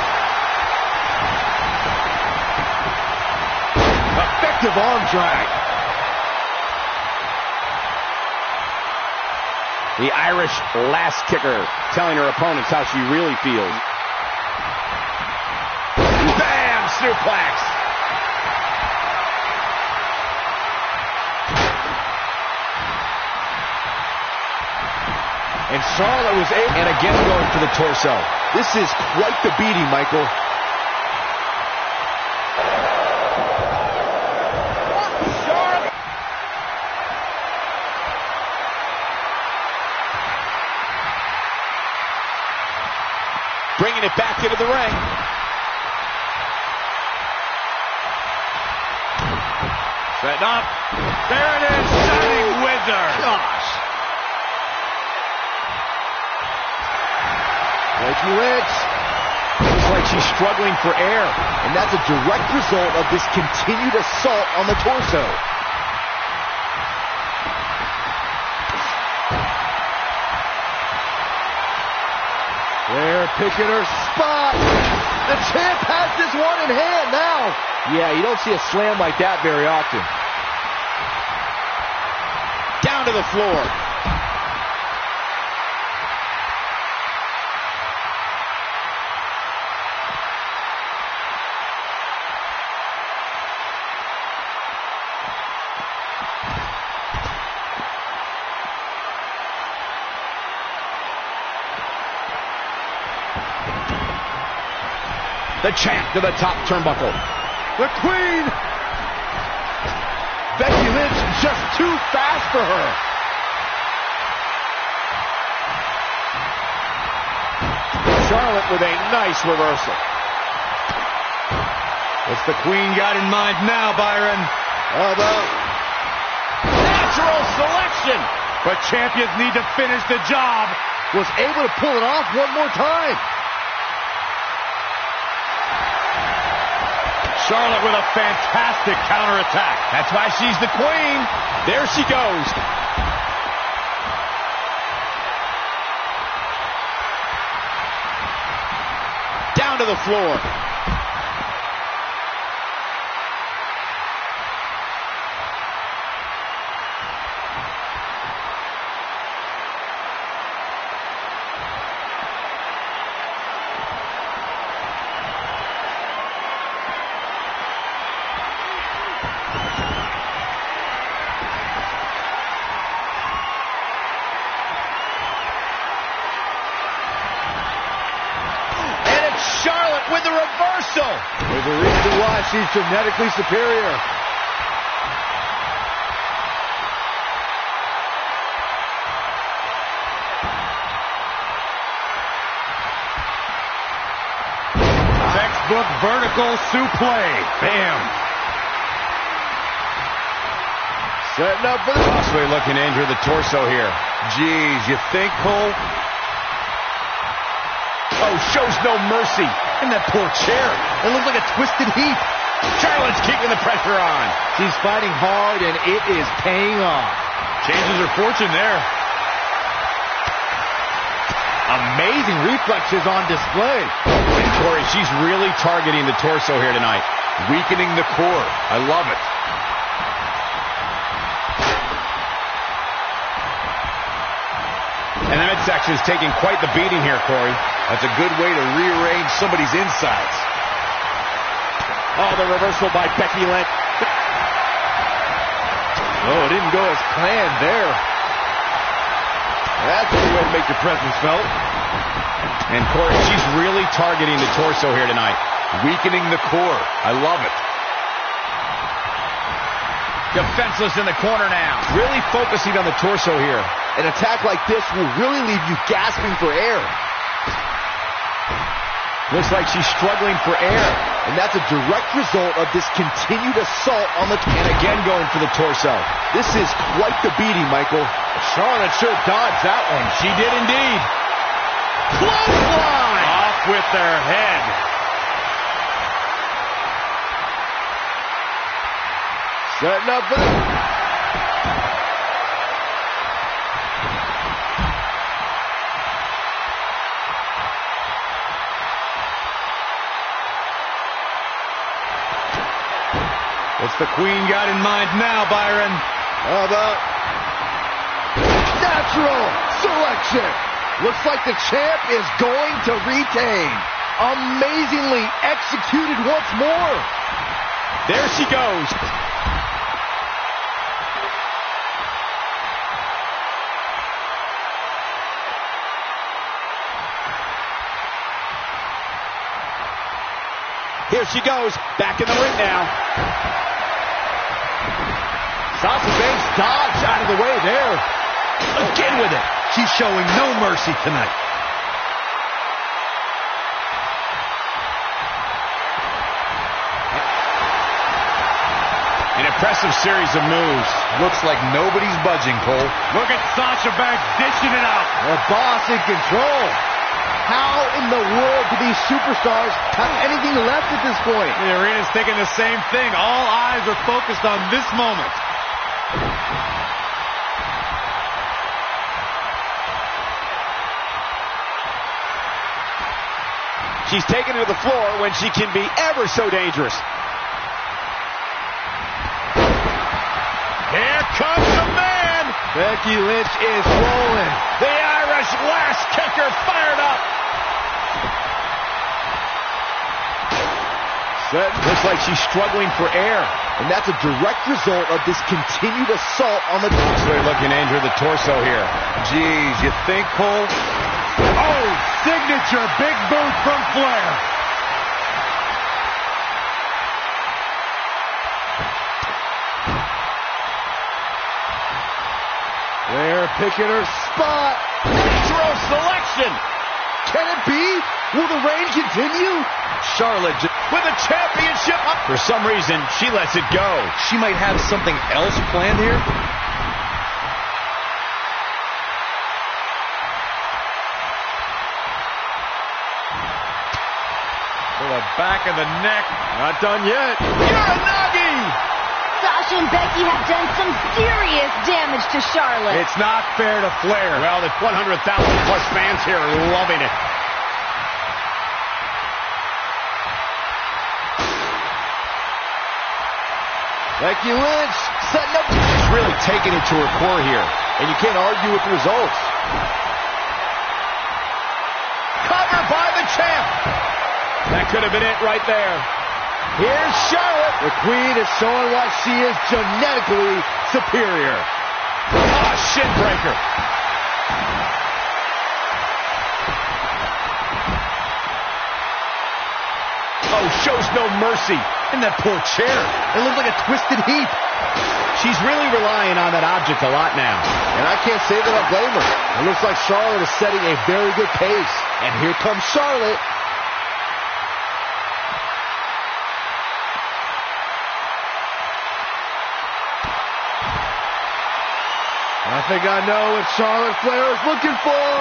Effective arm drag. The Irish last kicker telling her opponents how she really feels. Bam! Suplex! And Charlotte was able... And again going for the torso. This is quite the beating, Michael. Charlotte! Bringing it back into the ring. Setting up. There it is. Shining Wizard. Gosh. Becky Lynch. Looks like she's struggling for air. And that's a direct result of this continued assault on the torso. They're picking her spot. The champ has this one in hand now. Yeah, you don't see a slam like that very often. Down to the floor. The champ to the top turnbuckle. The Queen! Becky Lynch just too fast for her. Charlotte with a nice reversal. What's the Queen got in mind now, Byron? Natural selection. But champions need to finish the job. Was able to pull it off one more time. Charlotte with a fantastic counterattack. That's why she's the Queen. There she goes. Down to the floor. With the reversal. There's a reason why she's genetically superior. Textbook vertical suplex. Bam. Setting up for the... Possibly looking to injure the torso here. Geez, you think, Cole? Oh, shows no mercy. And that poor chair. It looks like a twisted heap. Charlotte's keeping the pressure on. She's fighting hard, and it is paying off. Changes her fortune there. Amazing reflexes on display. And Corey, she's really targeting the torso here tonight. Weakening the core. I love it. And the midsection is taking quite the beating here, Corey. That's a good way to rearrange somebody's insides. Oh, the reversal by Becky Lynch. Oh, it didn't go as planned there. That's a good way to make your presence felt. And Corey, she's really targeting the torso here tonight. Weakening the core. I love it. Defenseless in the corner now. Really focusing on the torso here. An attack like this will really leave you gasping for air. Looks like she's struggling for air. And that's a direct result of this continued assault on the... And again going for the torso. This is quite the beating, Michael. Charlotte sure dodged that one. She did indeed. Clothesline! Off with their head. Setting up for the... What's the Queen got in mind now, Byron? How about... Natural selection. Looks like the champ is going to retain. Amazingly executed once more. There she goes. Here she goes, back in the ring now. Sasha Banks dodged out of the way there. Again with it. She's showing no mercy tonight. An impressive series of moves. Looks like nobody's budging, Cole. Look at Sasha Banks dishing it out. The boss in control. How in the world do these superstars have anything left at this point? The arena's thinking the same thing. All eyes are focused on this moment. She's taken to the floor when she can be ever so dangerous. Here comes the man! Becky Lynch is rolling. The Irish last kicker fired up. Looks like she's struggling for air. And that's a direct result of this continued assault on the torso. They're looking to injure the torso here. Geez, you think, Cole? Oh, signature big boot from Flair. Flair picking her spot. Natural selection. Can it be? Will the reign continue? Charlotte with a championship. For some reason, she lets it go. She might have something else planned here. To the back of the neck. Not done yet. Uranagi! Sasha and Becky have done some serious damage to Charlotte. It's not fair to Flair. Well, the 100,000 plus fans here are loving it. Becky Lynch setting up. She's really taking it to her core here. And you can't argue with the results. Covered by the champ. That could have been it right there. Here's Charlotte. The Queen is showing why she is genetically superior. Ah, shin breaker. Oh, shows no mercy. In that poor chair. It looks like a twisted heap. She's really relying on that object a lot now. And I can't say that I blame her. It looks like Charlotte is setting a very good pace. And here comes Charlotte. I think I know what Charlotte Flair is looking for.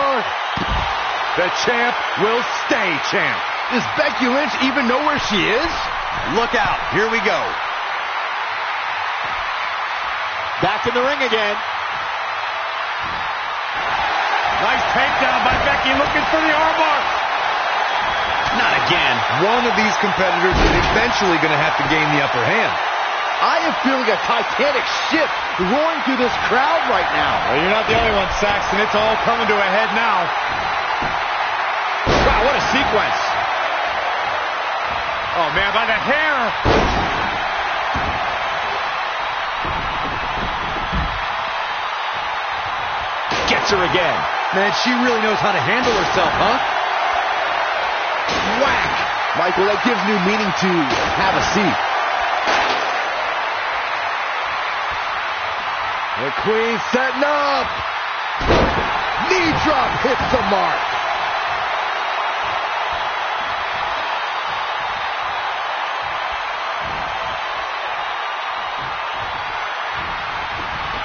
The champ will stay champ. Does Becky Lynch even know where she is? Look out. Here we go. Back in the ring again. Nice takedown by Becky, looking for the armbar. Not again. One of these competitors is eventually going to have to gain the upper hand. I am feeling a titanic ship roaring through this crowd right now. Well, you're not the only one, Saxton. It's all coming to a head now. Wow, what a sequence. Oh, man, by the hair. Gets her again. Man, she really knows how to handle herself, huh? Whack! Michael, that gives new meaning to have a seat. The Queen setting up. Knee drop hits the mark.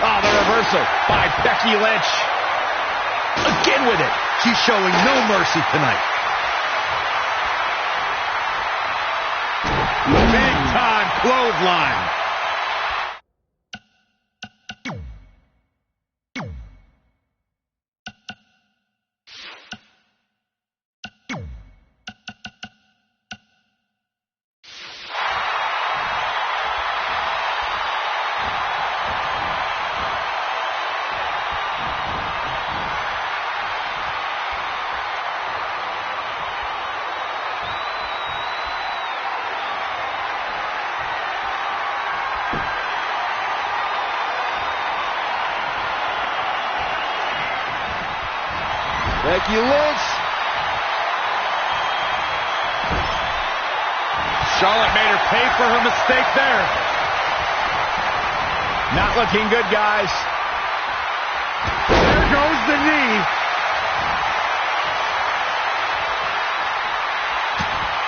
Oh, the reversal by Becky Lynch. Again with it. She's showing no mercy tonight. Big time clothesline. Becky Lynch. Charlotte made her pay for her mistake there. Not looking good, guys. There goes the knee.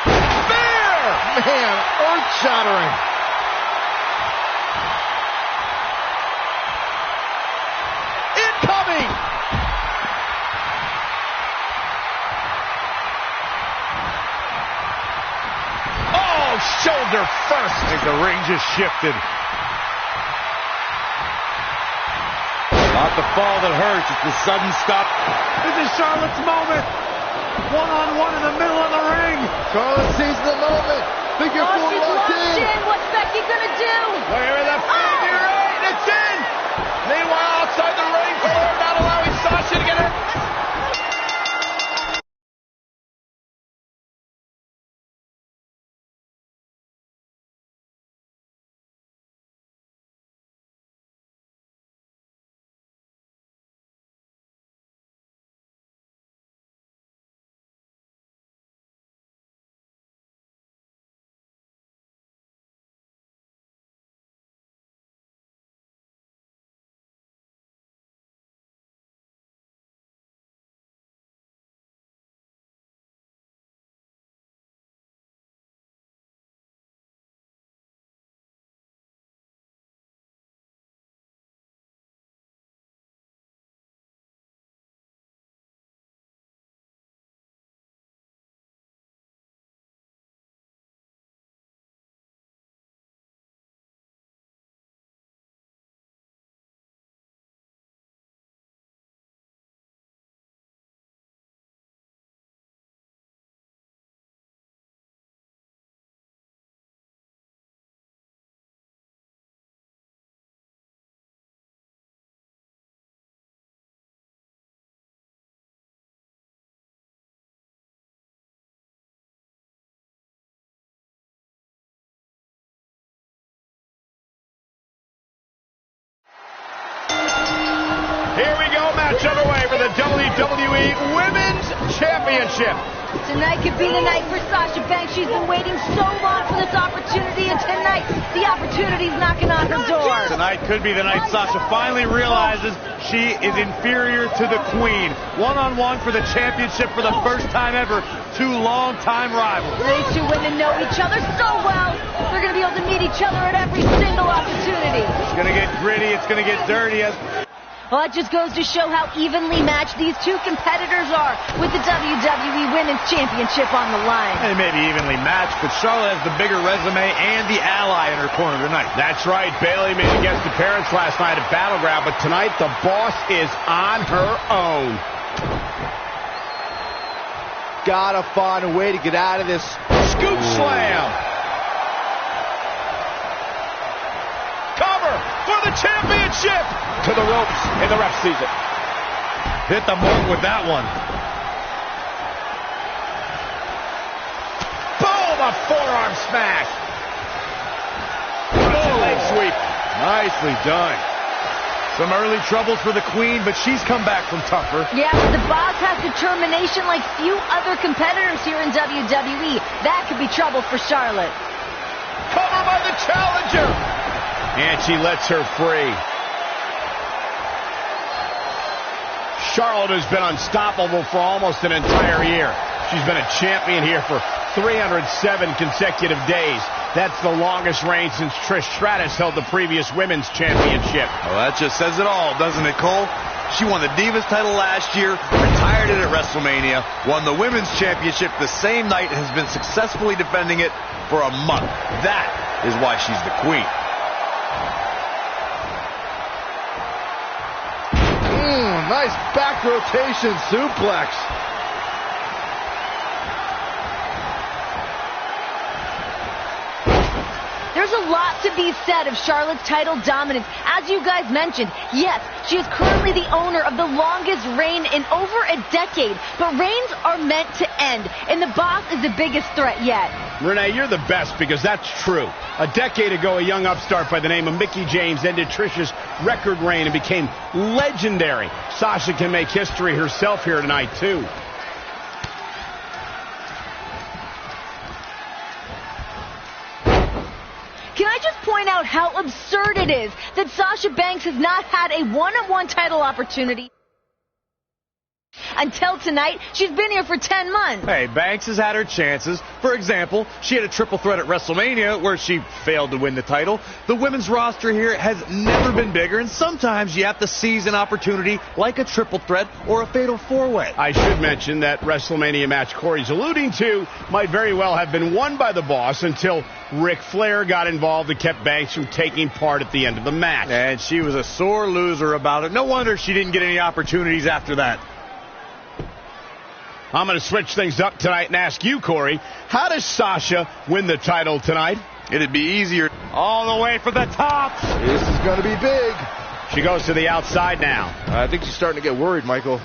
Spear! Man, earth-shattering. Incoming! Oh, shoulder first. I think the ring just shifted. Not the fall that hurts, it's the sudden stop. This is Charlotte's moment. One-on-one in the middle of the ring. Charlotte sees the moment. Figure Oh, four she's locked locked in. in. What's Becky gonna do? Where are the figure eight? It's in. Meanwhile, outside the ring, Flair not allowing Sasha to get her. Here we go, match underway for the WWE Women's Championship. Tonight could be the night for Sasha Banks. She's been waiting so long for this opportunity, and tonight the opportunity's knocking on her door. Tonight could be the night Sasha finally realizes she is inferior to the Queen. One-on-one for the championship for the first time ever. Two long-time rivals. These two women know each other so well. They're going to be able to meet each other at every single opportunity. It's going to get gritty. It's going to get dirty. Well, it just goes to show how evenly matched these two competitors are with the WWE Women's Championship on the line. They may be evenly matched, but Charlotte has the bigger resume and the ally in her corner tonight. That's right. Bayley made a guest appearance last night at Battleground, but tonight the boss is on her own. Gotta find a way to get out of this. Scoop slam. Cover for the championship. To the ropes, and the ref sees it. Hit the mark with that one. Boom! A forearm smash. Leg sweep. Nicely done. Some early troubles for the Queen, but she's come back from tougher. Yeah, but the boss has determination like few other competitors here in WWE. That could be trouble for Charlotte. Cover by the challenger. And she lets her free. Charlotte has been unstoppable for almost an entire year. She's been a champion here for 307 consecutive days. That's the longest reign since Trish Stratus held the previous women's championship. Well, that just says it all, doesn't it, Cole? She won the Divas title last year, retired it at WrestleMania, won the women's championship the same night, and has been successfully defending it for a month. That is why she's the Queen. Nice back rotation suplex. There's There's a lot to be said of Charlotte's title dominance. As you guys mentioned, yes, she is currently the owner of the longest reign in over a decade, but reigns are meant to end, and the boss is the biggest threat yet. Renee, you're the best because that's true. A decade ago, a young upstart by the name of Mickie James ended Trish's record reign and became legendary. Sasha can make history herself here tonight, too. Can I just point out how absurd it is that Sasha Banks has not had a one-on-one title opportunity until tonight? She's been here for 10 months. Hey, Banks has had her chances. For example, she had a triple threat at WrestleMania where she failed to win the title. The women's roster here has never been bigger, and sometimes you have to seize an opportunity like a triple threat or a fatal four-way. I should mention that WrestleMania match Corey's alluding to might very well have been won by the boss until Ric Flair got involved and kept Banks from taking part at the end of the match. And she was a sore loser about it. No wonder she didn't get any opportunities after that. I'm going to switch things up tonight and ask you, Corey, how does Sasha win the title tonight? It'd be easier all the way for the top. This is going to be big. She goes to the outside now. I think she's starting to get worried, Michael.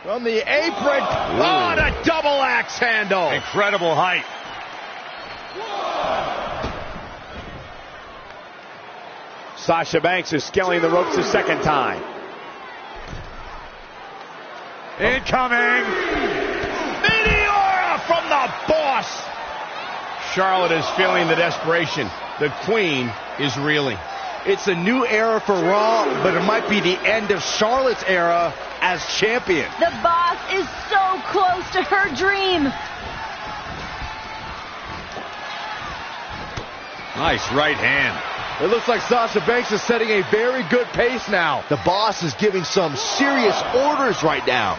From the apron. Oh, and a double axe handle. Incredible height. Sasha Banks is scaling the ropes a second time. Incoming. Meteora from the boss. Charlotte is feeling the desperation. The queen is reeling. It's a new era for Raw, but it might be the end of Charlotte's era as champion. The boss is so close to her dream. Nice right hand. It looks like Sasha Banks is setting a very good pace now. The boss is giving some serious orders right now.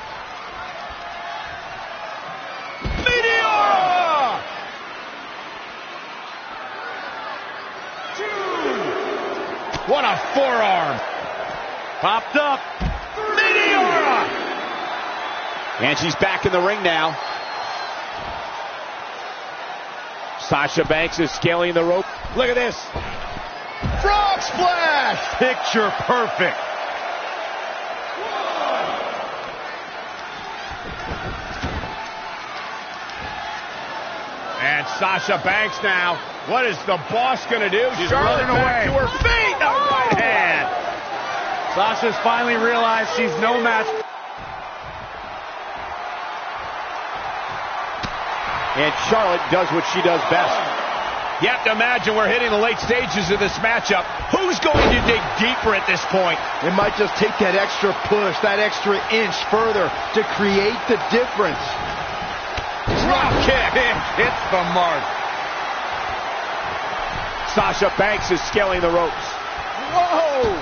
Meteora! 2. What a forearm. Popped up. Meteora! And she's back in the ring now. Sasha Banks is scaling the rope. Look at this. Frog splash! Picture perfect. And Sasha Banks now. What is the boss going to do? She's Charlotte running back away. to her feet. A right hand. Sasha's finally realized she's no match. And Charlotte does what she does best. You have to imagine we're hitting the late stages of this matchup. Who's going to dig deeper at this point? It might just take that extra push, that extra inch further to create the difference. Drop kick. Hits the mark. Sasha Banks is scaling the ropes. Whoa!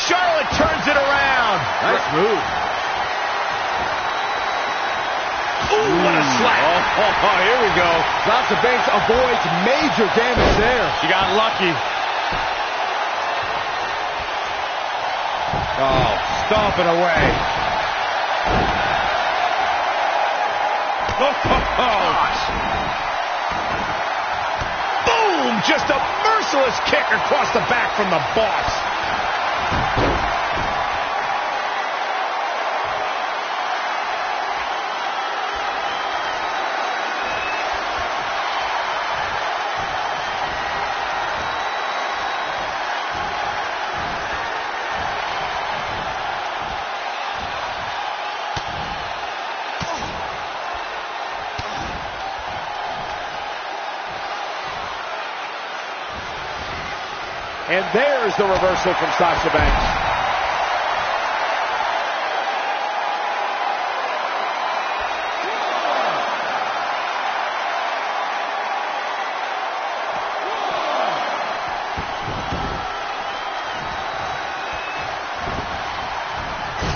Charlotte turns it around. Nice move. Ooh, what a slap. Oh, here we go. Sasha Banks avoids major damage there. She got lucky. Oh, stomping away. Boom! Just a merciless kick across the back from the boss. And there's the reversal from Sasha Banks.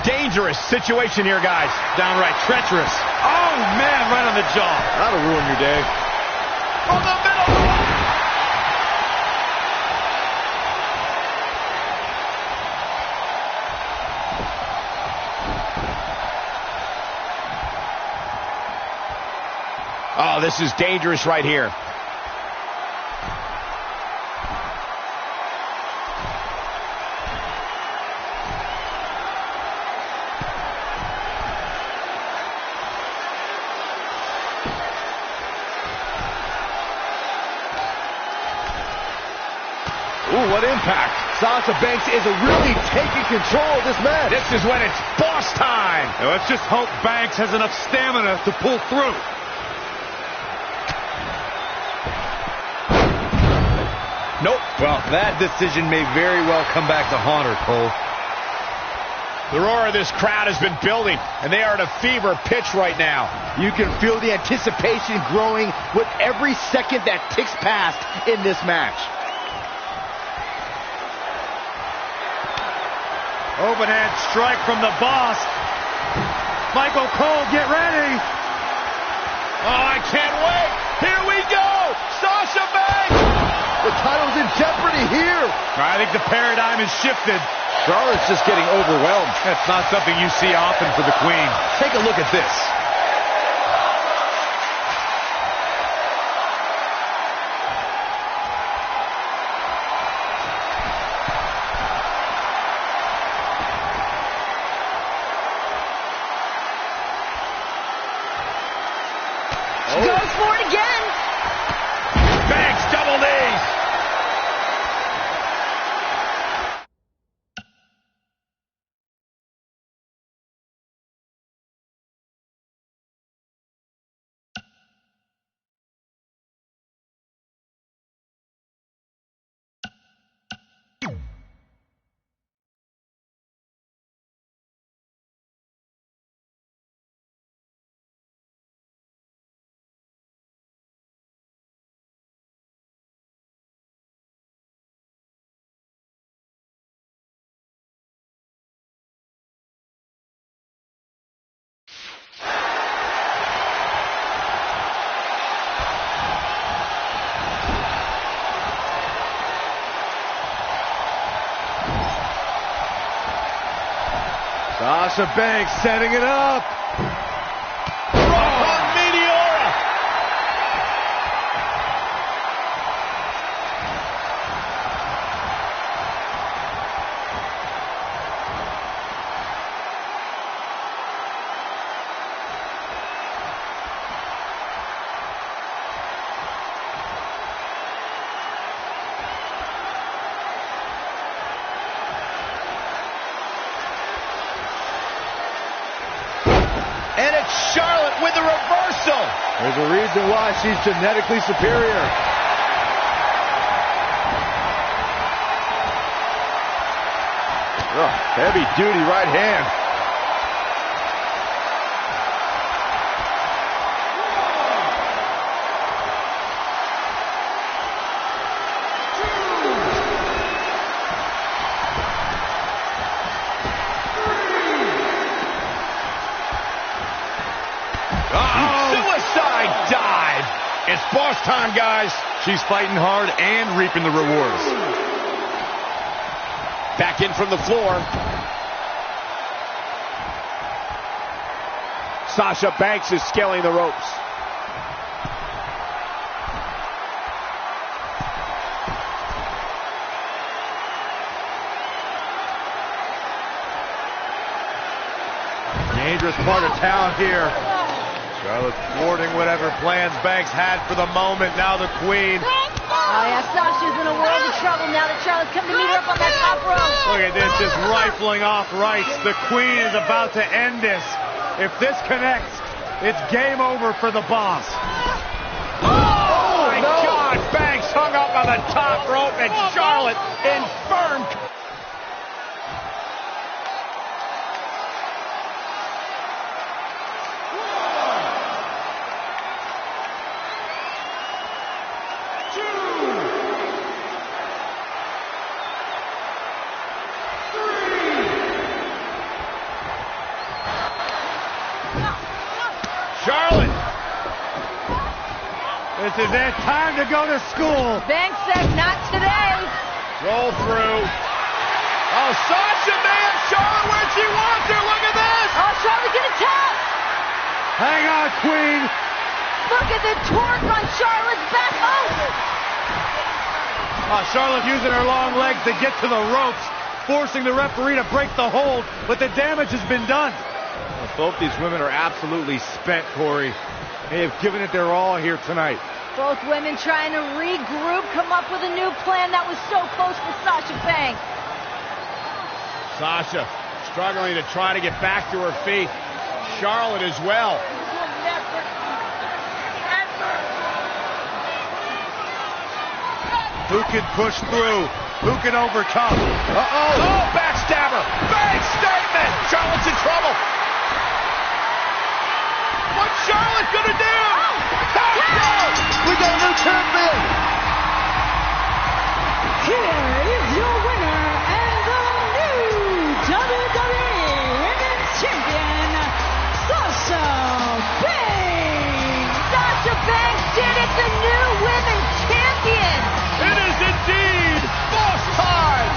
Dangerous situation here, guys. Downright treacherous. Oh, man, right on the jaw. That'll ruin your day. From the middle. Oh, this is dangerous right here. Ooh, what impact. Sasha Banks is really taking control of this match. This is when it's boss time. Now let's just hope Banks has enough stamina to pull through. Nope. Well, that decision may very well come back to haunt her, Cole. The roar of this crowd has been building, and they are at a fever pitch right now. You can feel the anticipation growing with every second that ticks past in this match. Overhand strike from the boss. Michael Cole, get ready. Oh, I can't wait. Here we go. Sasha Banks. The title's in jeopardy here. I think the paradigm has shifted. Charlotte's just getting overwhelmed. That's not something you see often for the Queen. Take a look at this. Goes for it again. Banks double knees. Sasha Banks setting it up. Rock Meteora. And it's Charlotte with the reversal. There's a reason why she's genetically superior. Oh, heavy-duty right hand. Suicide dive. It's boss time, guys. She's fighting hard and reaping the rewards. Back in from the floor. Sasha Banks is scaling the ropes. Dangerous part of town here. Charlotte thwarting whatever plans Banks had for the moment. Now the Queen. Oh, yeah, Sasha's in a world of trouble now that Charlotte's come to meet her up on that top rope. Look at this, just rifling off rights. The Queen is about to end this. If this connects, it's game over for the boss. Oh, my God. Banks hung up on the top rope, and Charlotte in firm. Charlotte. This is it. Time to go to school. Banks said not today. Roll through. Oh, Sasha may have Charlotte where she wants her. Look at this. Oh, Charlotte gonna tap. Hang on, Queen. Look at the torque on Charlotte's back. Charlotte using her long legs to get to the ropes, forcing the referee to break the hold, but the damage has been done. Both these women are absolutely spent, Corey. They have given it their all here tonight. Both women trying to regroup, come up with a new plan. That was so close for Sasha Banks. Sasha struggling to try to get back to her feet. Charlotte as well. Who can push through? Who can overcome? Oh, backstabber. Big statement. Charlotte's in trouble. What's Charlotte gonna do? We got a new champion. Here is your winner and the new WWE Women's Champion, Sasha Banks. Sasha Banks did it, the new women's champion. It is indeed boss time.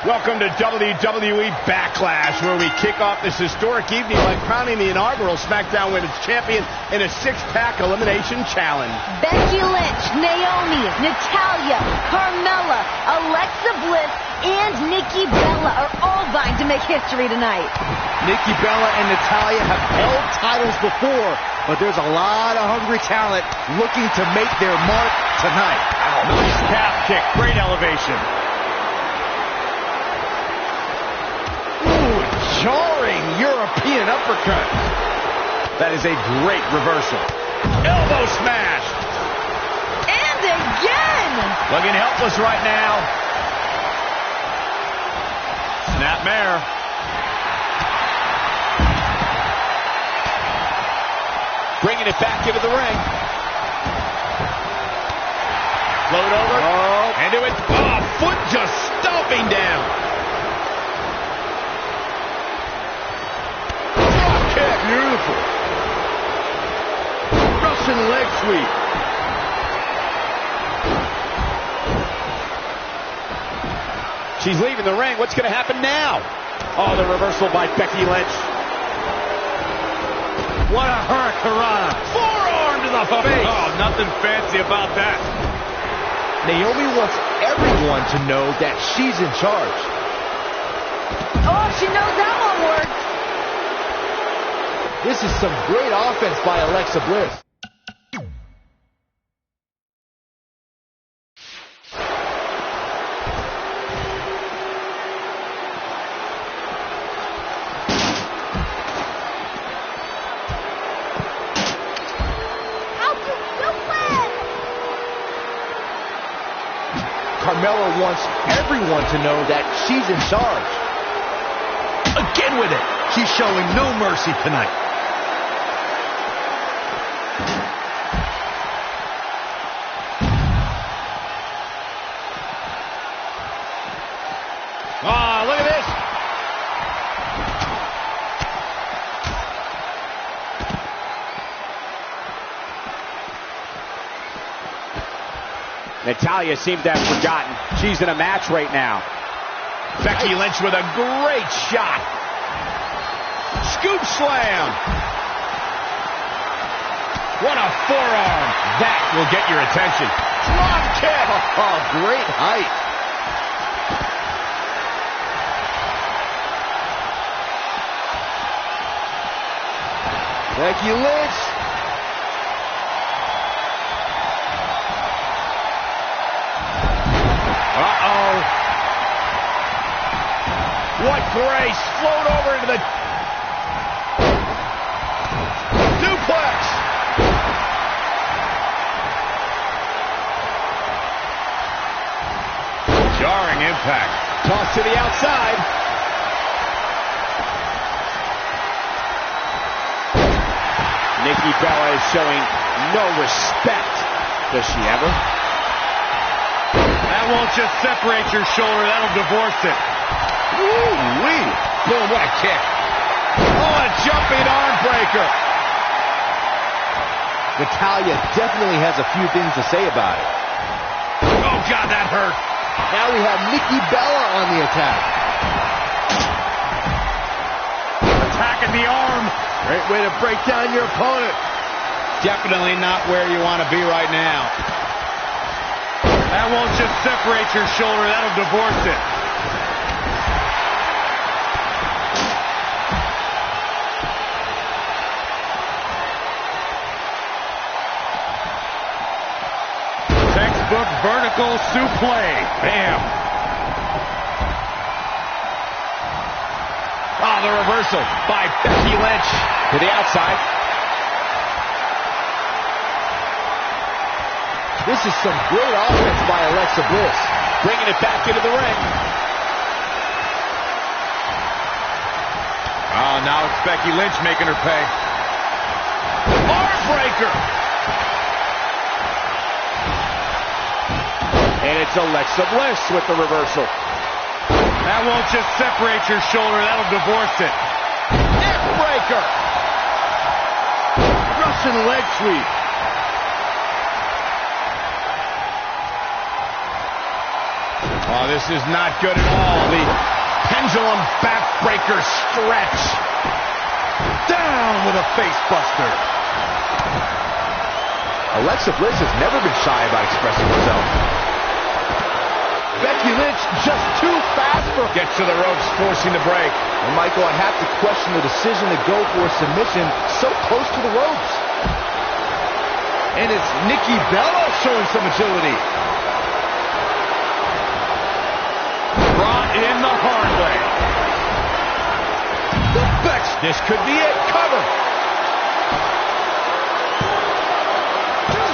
Welcome to WWE Backlash, where we kick off this historic evening by crowning the inaugural SmackDown Women's Champion in a six-pack elimination challenge. Becky Lynch, Naomi, Natalya, Carmella, Alexa Bliss, and Nikki Bella are all vying to make history tonight. Nikki Bella and Natalya have held titles before, but there's a lot of hungry talent looking to make their mark tonight. Nice calf kick, great elevation. Jarring European uppercut. That is a great reversal. Elbow smash. And again. Looking helpless right now. Snapmare. Bringing it back into the ring. Float over. Into it. Oh, foot just stomping down. Beautiful. Russian leg sweep. She's leaving the ring. What's going to happen now? Oh, the reversal by Becky Lynch. What a hurricanrana. Forearm to the face. Oh, nothing fancy about that. Naomi wants everyone to know that she's in charge. Oh, she knows that one works. This is some great offense by Alexa Bliss. Carmella wants everyone to know that she's in charge. Again with it. She's showing no mercy tonight. Oh, look at this. Natalya seems to have forgotten she's in a match right now. Becky Lynch with a great shot. Scoop slam. What a forearm. That will get your attention. Drop kick. Oh, great height. Becky Lynch. What grace. Float over into the suplex. Jarring impact. Toss to the outside. Nikki Bella is showing no respect. Does she ever? That won't just separate your shoulder, that'll divorce it. Ooh-wee. Boom, what a kick. Oh, a jumping arm breaker. Natalya definitely has a few things to say about it. Oh, God, that hurt. Now we have Nikki Bella on the attack. Attacking the arm. Great way to break down your opponent. Definitely not where you want to be right now. That won't just separate your shoulder, that'll divorce it. Textbook vertical suplex. Bam. Oh, the reversal by Becky Lynch to the outside. This is some great offense by Alexa Bliss. Bringing it back into the ring. Oh, now it's Becky Lynch making her pay. Arm breaker. And it's Alexa Bliss with the reversal. That won't just separate your shoulder, that'll divorce it. Neck breaker. Russian leg sweep. Oh, this is not good at all. The pendulum backbreaker stretch. Down with a face buster. Alexa Bliss has never been shy about expressing herself. Becky Lynch just too fast for her. Gets to the ropes, forcing the break. And Michael, I have to question the decision to go for a submission so close to the ropes. And it's Nikki Bella showing some agility. Brought in the hard way. The Bex, this could be it. Cover.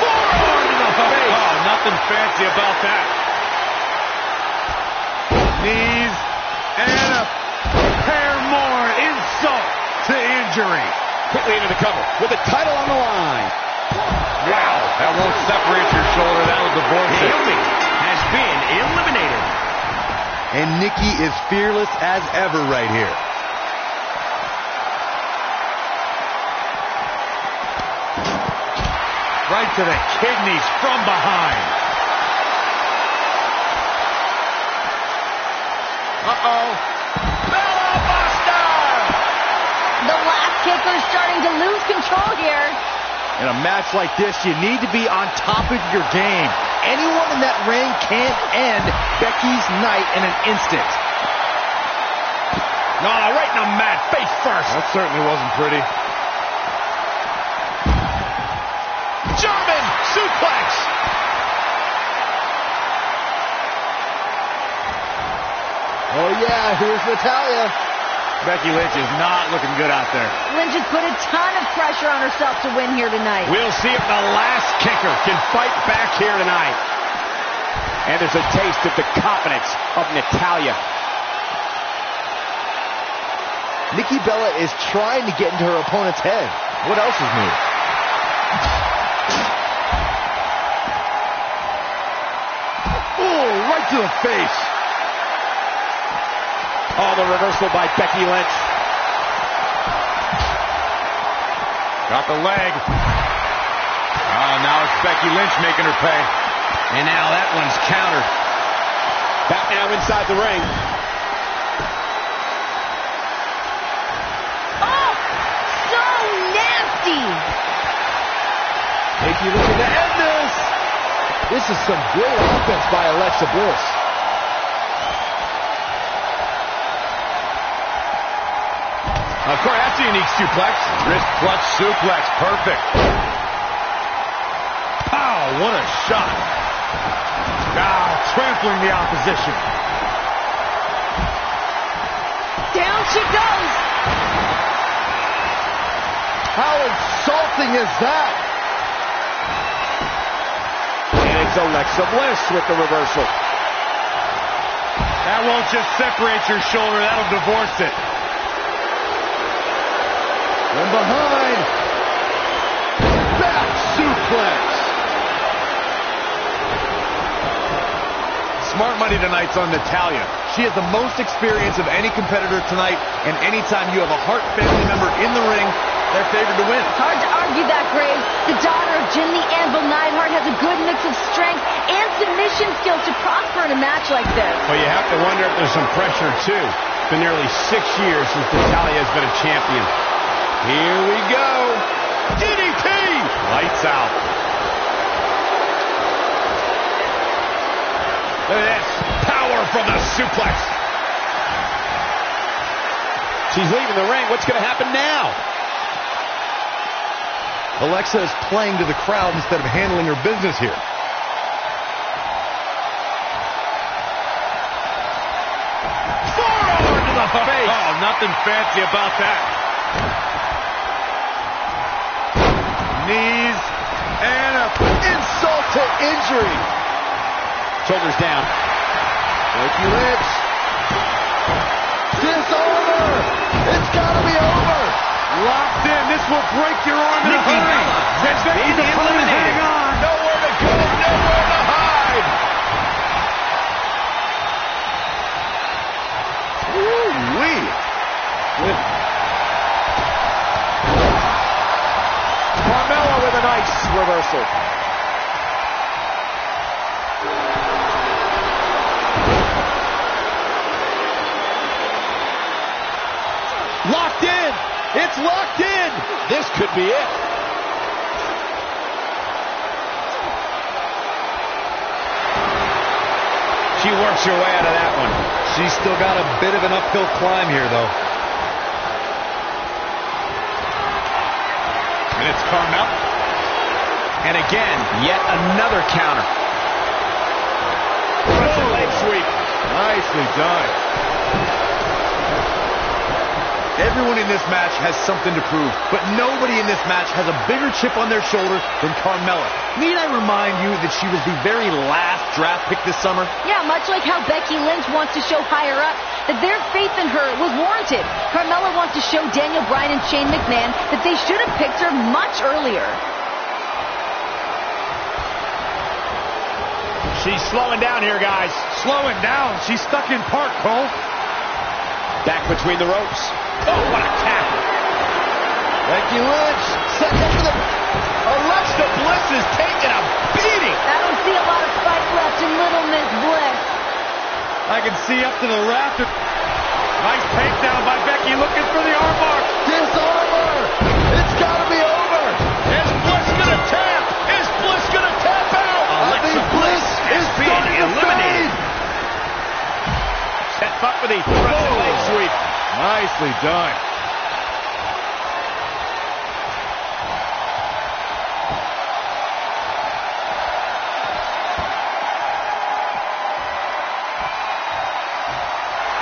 Forearm to the face. Oh, nothing fancy about that. Knees and a pair more. Insult to injury. Quickly into the cover with the title on the line. Wow, that won't separate your shoulder. That'll divorce it. Naomi has been eliminated. And Nikki is fearless as ever right here. Right to the kidneys from behind. Uh-oh. Bella Buster! The last kicker's starting to lose control here. In a match like this, you need to be on top of your game. Anyone in that ring can't end Becky's night in an instant. No, right in the mat, face first. That certainly wasn't pretty. German suplex. Oh yeah, here's Natalya. Becky Lynch is not looking good out there. Lynch has put a ton of pressure on herself to win here tonight. We'll see if the last kicker can fight back here tonight. And there's a taste of the confidence of Natalya. Nikki Bella is trying to get into her opponent's head. What else is new? Oh, right to the face. Oh, the reversal by Becky Lynch. Got the leg. Oh, now it's Becky Lynch making her pay. And now that one's countered. Back now inside the ring. Oh, so nasty. Nikki looking to end this. This is some great offense by Alexa Bliss. Of course, that's a unique suplex. Wrist clutch suplex. Perfect. Pow, what a shot. Now trampling the opposition. Down she goes. How insulting is that? And it's Alexa Bliss with the reversal. That won't just separate your shoulder, that'll divorce it. From behind. Back suplex. Smart money tonight's on Natalya. She has the most experience of any competitor tonight, and anytime you have a Hart family member in the ring, they're favored to win. Hard to argue that, Graves. The daughter of Jim the Anvil Neidhart has a good mix of strength and submission skills to prosper in a match like this. Well, you have to wonder if there's some pressure, too. It's been nearly 6 years since Natalya has been a champion. Here we go. DDT! Lights out. Look at this. Power from the suplex. She's leaving the ring. What's going to happen now? Alexa is playing to the crowd instead of handling her business here. Forearm to the face. Oh, nothing fancy about that. Knees and a Insult to injury. Shoulders down. Becky Lynch. Disarmer. It's got to be over. locked in. This will break your arm in a Nikki hurry. Bella Can Becky's opponent hang on? Nowhere to go, nowhere to hide. Woo-wee. Carmella with a nice reversal. Locked in. It's locked in. This could be it. She works her way out of that one. She's still got a bit of an uphill climb here, though. And it's Carmella. And again, yet another counter. Russian leg sweep. Nicely done. Everyone in this match has something to prove, but nobody in this match has a bigger chip on their shoulder than Carmella. Need I remind you that she was the very last draft pick this summer? Yeah, much like how Becky Lynch wants to show higher up that their faith in her was warranted. Carmella wants to show Daniel Bryan and Shane McMahon that they should have picked her much earlier. She's slowing down here, guys. Slowing down. She's stuck in park, Cole. Back between the ropes. Oh, what a tackle. Becky Lynch sets up for the... Alexa Bliss is taking a beating. I don't see a lot of fight left in Little Miss Bliss. I can see up to the rafter. Nice takedown by Becky, looking for the armbar. Disarmer. It's got to be over. Is Bliss going to tap? Is Bliss going to tap out? I think Bliss is being starting to eliminated. fade. Set up for the Russian leg sweep. Nicely done.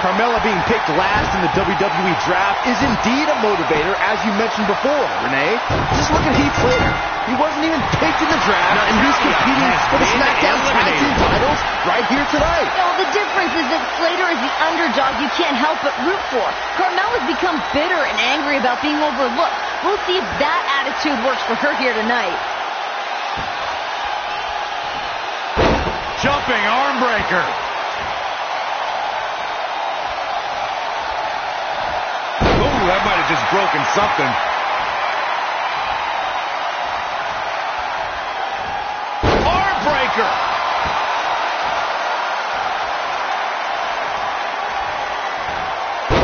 Carmella being picked last in the WWE draft is indeed a motivator, as you mentioned before, Renee. Just look at Heath Slater. He wasn't even picked in the draft, and he's competing for the SmackDown Tag Team titles right here tonight. The difference is that Slater is the underdog you can't help but root for. Carmella's become bitter and angry about being overlooked. We'll see if that attitude works for her here tonight. Jumping arm breaker. Ooh, that might have just broken something. Arm breaker.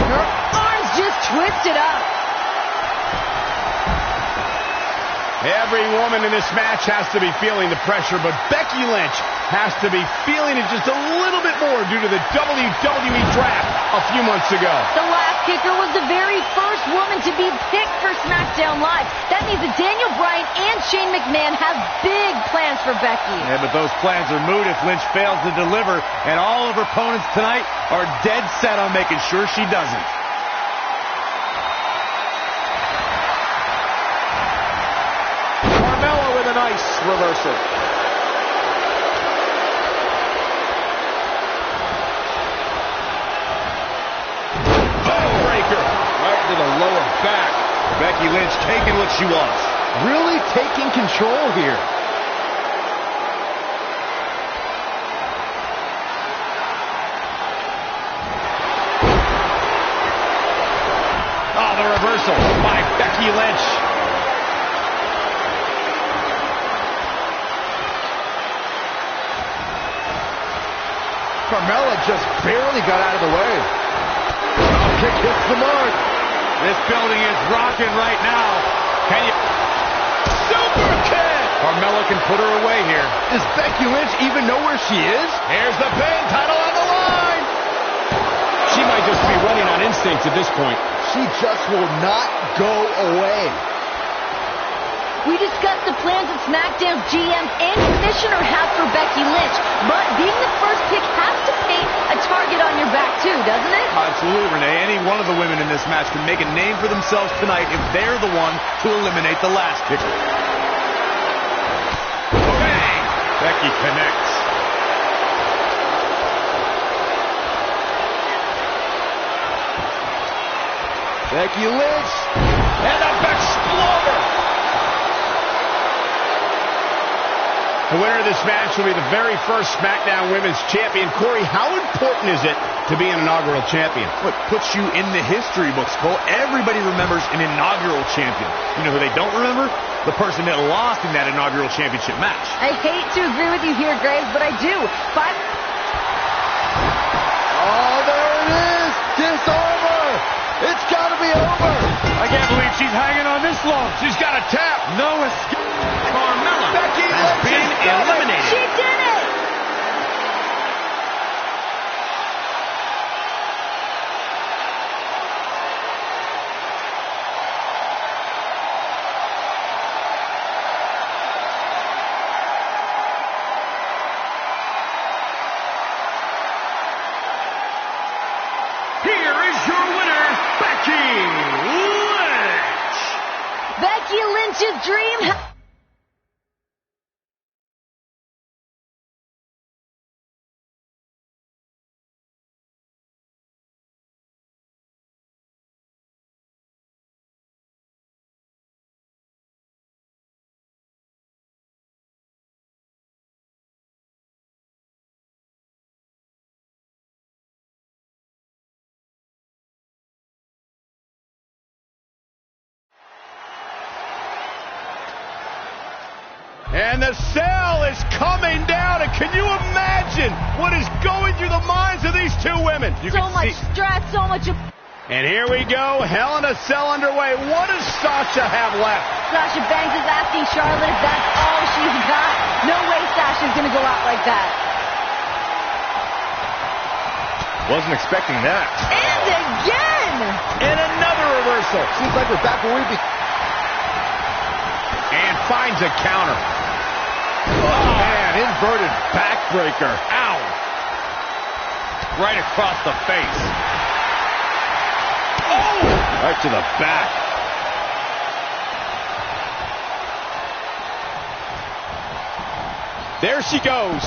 Her arms just twisted up. Every woman in this match has to be feeling the pressure, but Becky Lynch has to be feeling it just a little bit more due to the WWE draft a few months ago. The last kicker was the very first woman to be picked for SmackDown Live. That means that Daniel Bryan and Shane McMahon have big plans for Becky. Yeah, but those plans are moot if Lynch fails to deliver, and all of her opponents tonight are dead set on making sure she doesn't. Nice reversal. Backbreaker. Right to the lower back. Becky Lynch taking what she wants. Really taking control here. Oh, the reversal by Becky Lynch. Carmella just barely got out of the way. Kick hits the mark. This building is rocking right now. Can you... Super kick! Carmella can put her away here. Does Becky Lynch even know where she is? Here's the pin, title on the line. She might just be running on instinct at this point. She just will not go away. We discussed the plans that SmackDown's GM and commissioner have for Becky Lynch, but being the first pick has to paint a target on your back too, doesn't it? Absolutely, Renee. Any one of the women in this match can make a name for themselves tonight if they're the one to eliminate the last picker. Bang! Becky connects. Becky Lynch. And a Bexploder! The winner of this match will be the very first SmackDown Women's Champion. Corey, how important is it to be an inaugural champion? What puts you in the history books, Cole? Everybody remembers an inaugural champion. You know who they don't remember? The person that lost in that inaugural championship match. I hate to agree with you here, Graves, but I do. Oh, there it is. Disarmer. It's got to be over. I can't believe she's hanging on this long. She's got a tap. No escape. Carmella Becky has Lynch been has done it. eliminated. She did it! Here is your winner, Becky Lynch. Becky Lynch's dream... And the cell is coming down. And can you imagine what is going through the minds of these two women? So much stress, so much... And here we go. Hell in a Cell underway. What does Sasha have left? Sasha Banks is asking Charlotte if that's all she's got. No way Sasha's going to go out like that. Wasn't expecting that. And again! And another reversal. Seems like we're back where we began. And finds a counter. Oh, man, inverted backbreaker. Ow. Right across the face. Oh! Right to the back. There she goes.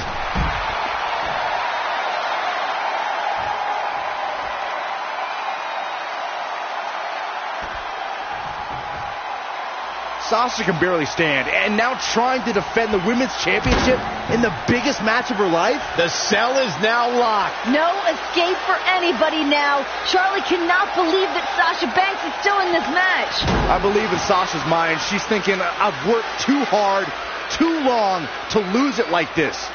Sasha can barely stand, and now trying to defend the Women's Championship in the biggest match of her life? The cell is now locked. No escape for anybody now. Charlotte cannot believe that Sasha Banks is still in this match. I believe in Sasha's mind. She's thinking, I've worked too hard, too long to lose it like this.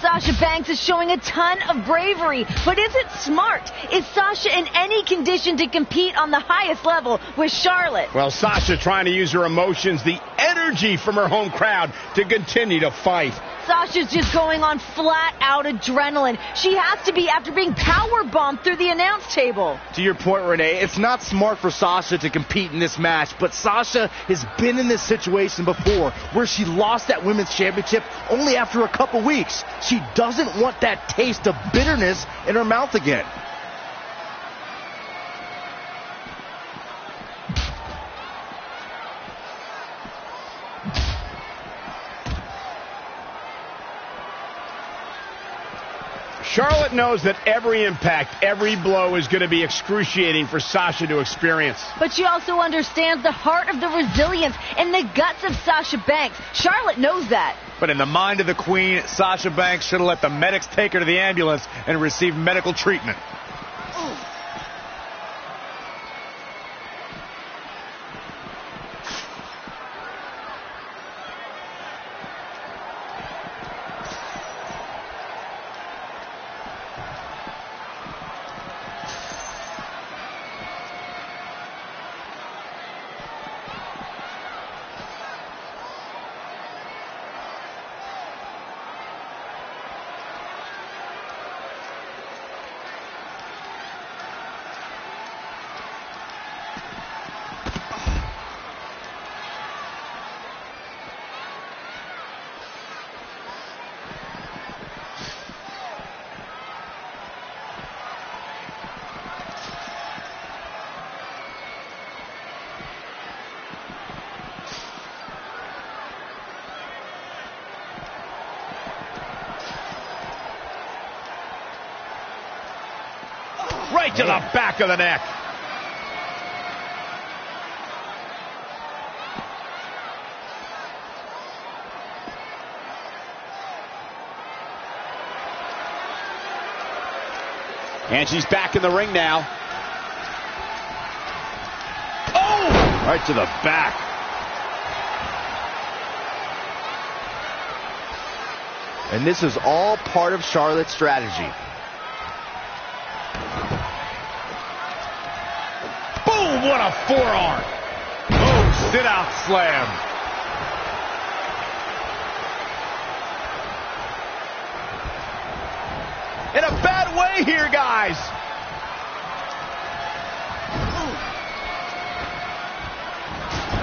Sasha Banks is showing a ton of bravery, but is it smart? Is Sasha in any condition to compete on the highest level with Charlotte? Well, Sasha trying to use her emotions, the energy energy from her home crowd to continue to fight. Sasha's just going on flat-out adrenaline. She has to be after being powerbombed through the announce table. To your point, Renee, it's not smart for Sasha to compete in this match, but Sasha has been in this situation before where she lost that women's championship only after a couple weeks. She doesn't want that taste of bitterness in her mouth again. Charlotte knows that every impact, every blow is going to be excruciating for Sasha to experience. But she also understands the heart of the resilience and the guts of Sasha Banks. Charlotte knows that. But in the mind of the Queen, Sasha Banks should have let the medics take her to the ambulance and receive medical treatment. Right to the back of the neck. And she's back in the ring now. Oh! Right to the back. And this is all part of Charlotte's strategy. Boom! What a forearm. Oh, sit-out slam. In a bad way here, guys.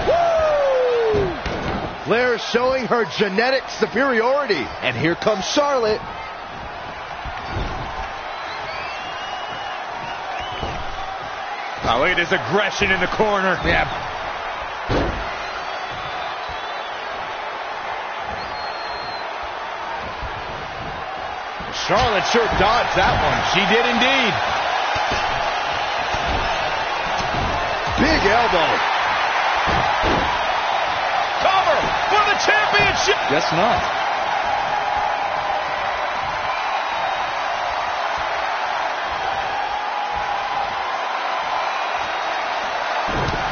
Woo! Flair showing her genetic superiority. And here comes Charlotte. Oh, look at this aggression in the corner. Yeah. Charlotte sure dodged that one. She did indeed. Big elbow. Cover for the championship. Guess not.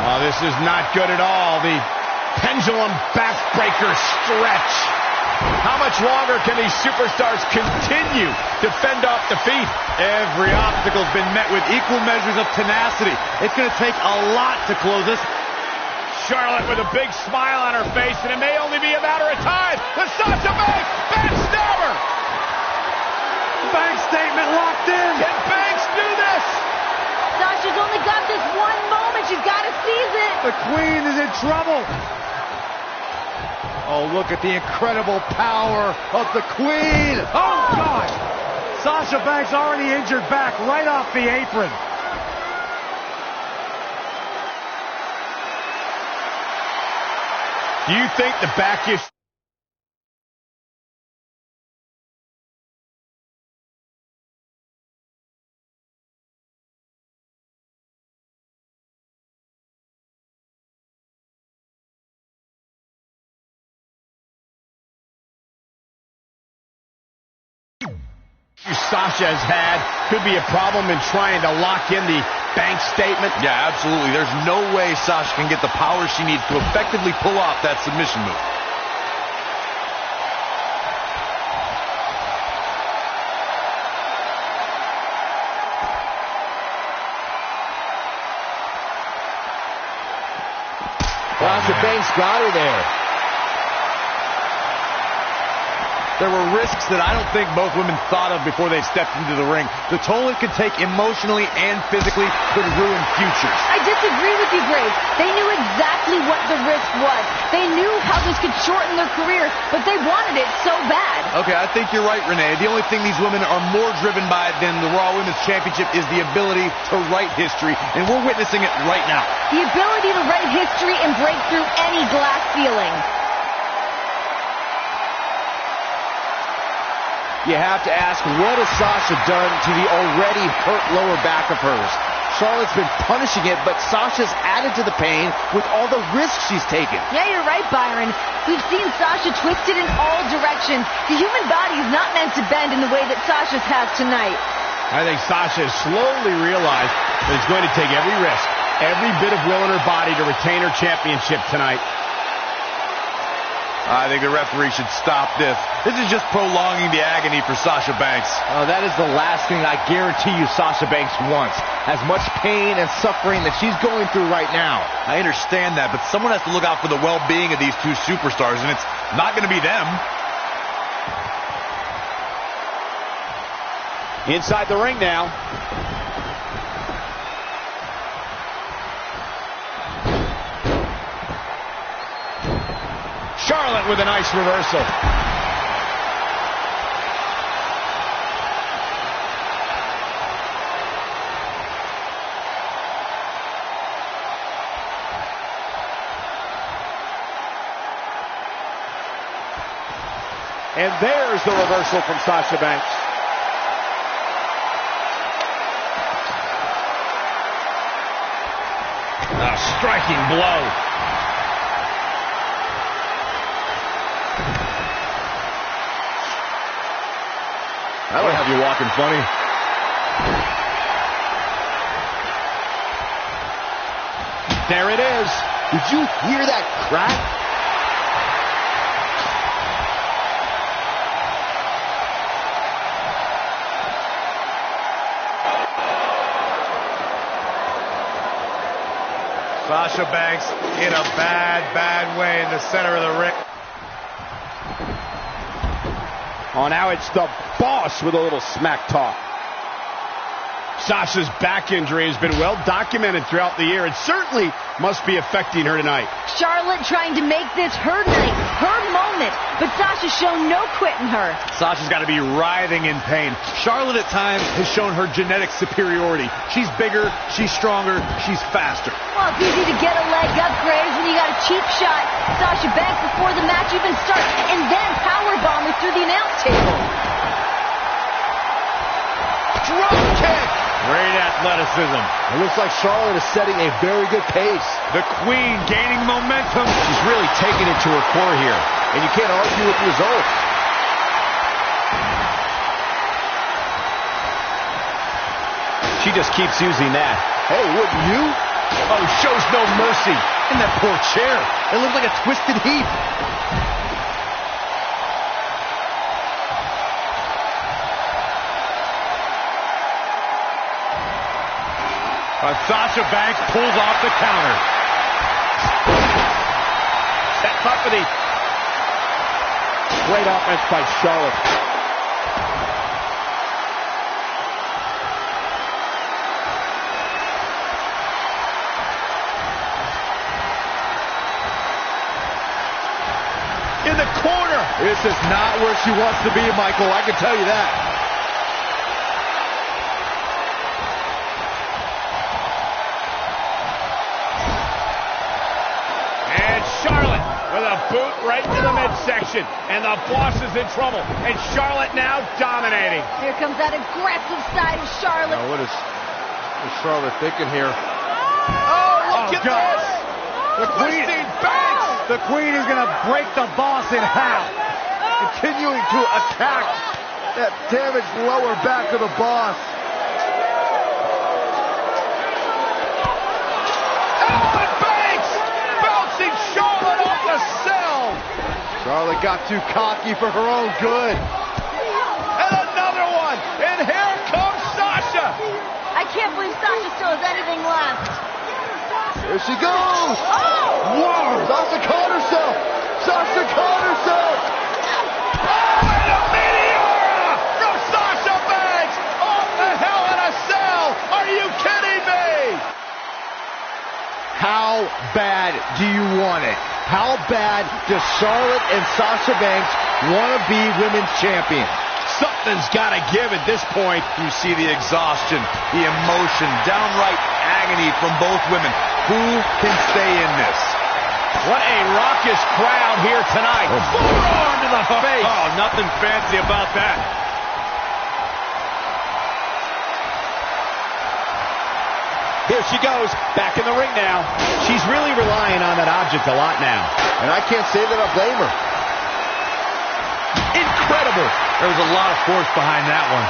Oh, this is not good at all. The pendulum backbreaker stretch. How much longer can these superstars continue to fend off defeat? Every obstacle's been met with equal measures of tenacity. It's going to take a lot to close this. Charlotte with a big smile on her face, and it may only be a matter of time. The Sasha Banks backstabber. Banks statement locked in. Can Banks do this? Sasha's only got this one moment. She's got to seize it. The Queen is in trouble. Oh, look at the incredible power of the Queen. Oh, God. Sasha Banks already injured back right off the apron. Do you think the back issue... Sasha has had could be a problem in trying to lock in the Banks statement? Yeah, absolutely. There's no way Sasha can get the power she needs to effectively pull off that submission move. Sasha Banks got her there. There were risks that I don't think both women thought of before they stepped into the ring. The toll it could take emotionally and physically could ruin futures. I disagree with you, Graves. They knew exactly what the risk was. They knew how this could shorten their career, but they wanted it so bad. Okay, I think you're right, Renee. The only thing these women are more driven by than the Raw Women's Championship is the ability to write history, and we're witnessing it right now. The ability to write history and break through any glass ceiling. You have to ask, what has Sasha done to the already hurt lower back of hers? Charlotte's been punishing it, but Sasha's added to the pain with all the risks she's taken. Yeah, you're right, Byron. We've seen Sasha twisted in all directions. The human body is not meant to bend in the way that Sasha's has tonight. I think Sasha has slowly realized that it's going to take every risk, every bit of will in her body to retain her championship tonight. I think the referee should stop this. This is just prolonging the agony for Sasha Banks. That is the last thing I guarantee you Sasha Banks wants. As much pain and suffering that she's going through right now. I understand that, but someone has to look out for the well-being of these two superstars, and it's not going to be them. Inside the ring now. Charlotte with a nice reversal. And there's the reversal from Sasha Banks. A striking blow. That'll have you walking funny. There it is. Did you hear that crack? Sasha Banks in a bad way in the center of the ring. Oh, now it's the Boss with a little smack talk. Sasha's back injury has been well documented throughout the year. It certainly must be affecting her tonight. Charlotte trying to make this her night, her moment, but Sasha's shown no quit in her. Sasha's got to be writhing in pain. Charlotte at times has shown her genetic superiority. She's bigger, she's stronger, she's faster. Well, it's easy to get a leg up, Graves, when you got a cheap shot. Sasha Banks before the match even starts, and then powerbomb her through the announce table. Drop kick! Great athleticism. It looks like Charlotte is setting a very good pace. The Queen gaining momentum. She's really taking it to her core here, and you can't argue with the results. She just keeps using that. Hey, wouldn't you? Oh, shows no mercy. In that poor chair. It looks like a twisted heap. Sasha Banks pulls off the counter. Sets up for the great offense by Charlotte. In the corner. This is not where she wants to be, Michael. I can tell you that. Boot right to the midsection, and the Boss is in trouble, and Charlotte now dominating. Here comes that aggressive side of Charlotte. What is Charlotte thinking here? Oh, look at this! The Queen, Banks! The Queen is going to break the Boss in half. Continuing to attack that damaged lower back of the Boss. Charlotte got too cocky for her own good. And another one. And here comes Sasha. I can't believe Sasha still has anything left. Here she goes. Oh! Whoa! Sasha caught herself. Sasha caught herself. Oh, and how bad do you want it? How bad does Charlotte and Sasha Banks want to be women's champions? Something's got to give at this point. You see the exhaustion, the emotion, downright agony from both women. Who can stay in this? What a raucous crowd here tonight. Forearm to the face. Oh, nothing fancy about that. Here she goes, back in the ring now. She's really relying on that object a lot now. And I can't say that I blame her. Incredible. There was a lot of force behind that one.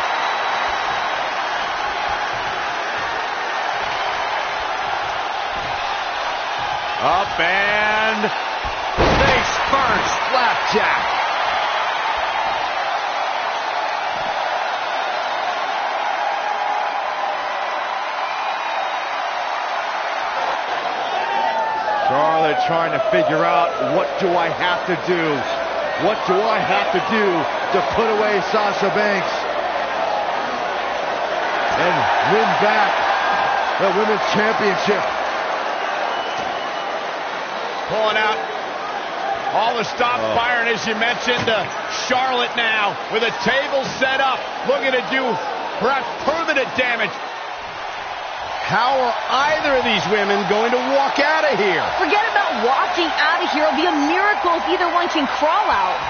Up and face first, flapjack. Charlotte trying to figure out, what do I have to do? What do I have to do to put away Sasha Banks and win back the Women's Championship? Pulling out all the stops firing, as you mentioned. Charlotte now with a table set up, looking to do perhaps permanent damage. How are either of these women going to walk out of here? Forget about walking out of here. It'll be a miracle if either one can crawl out.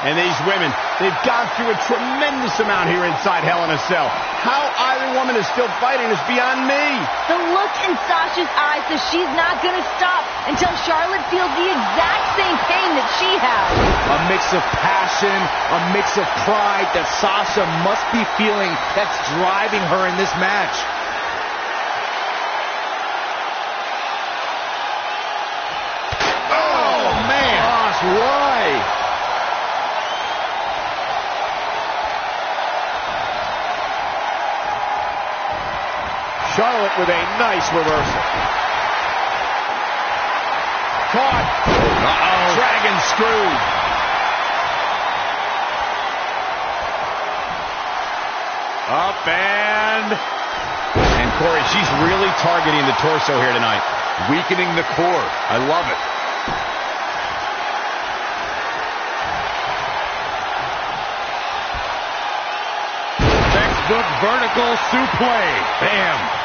And these women, they've gone through a tremendous amount here inside Hell in a Cell. How either woman is still fighting is beyond me. The look in Sasha's eyes says she's not going to stop until Charlotte feels the exact same pain that she has. A mix of passion, a mix of pride that Sasha must be feeling that's driving her in this match. Oh, man. Gosh, why? Charlotte with a nice reversal. Caught. Dragon screwed. Up and Corey, she's really targeting the torso here tonight. weakening the core. I love it. Textbook vertical suplex. Bam.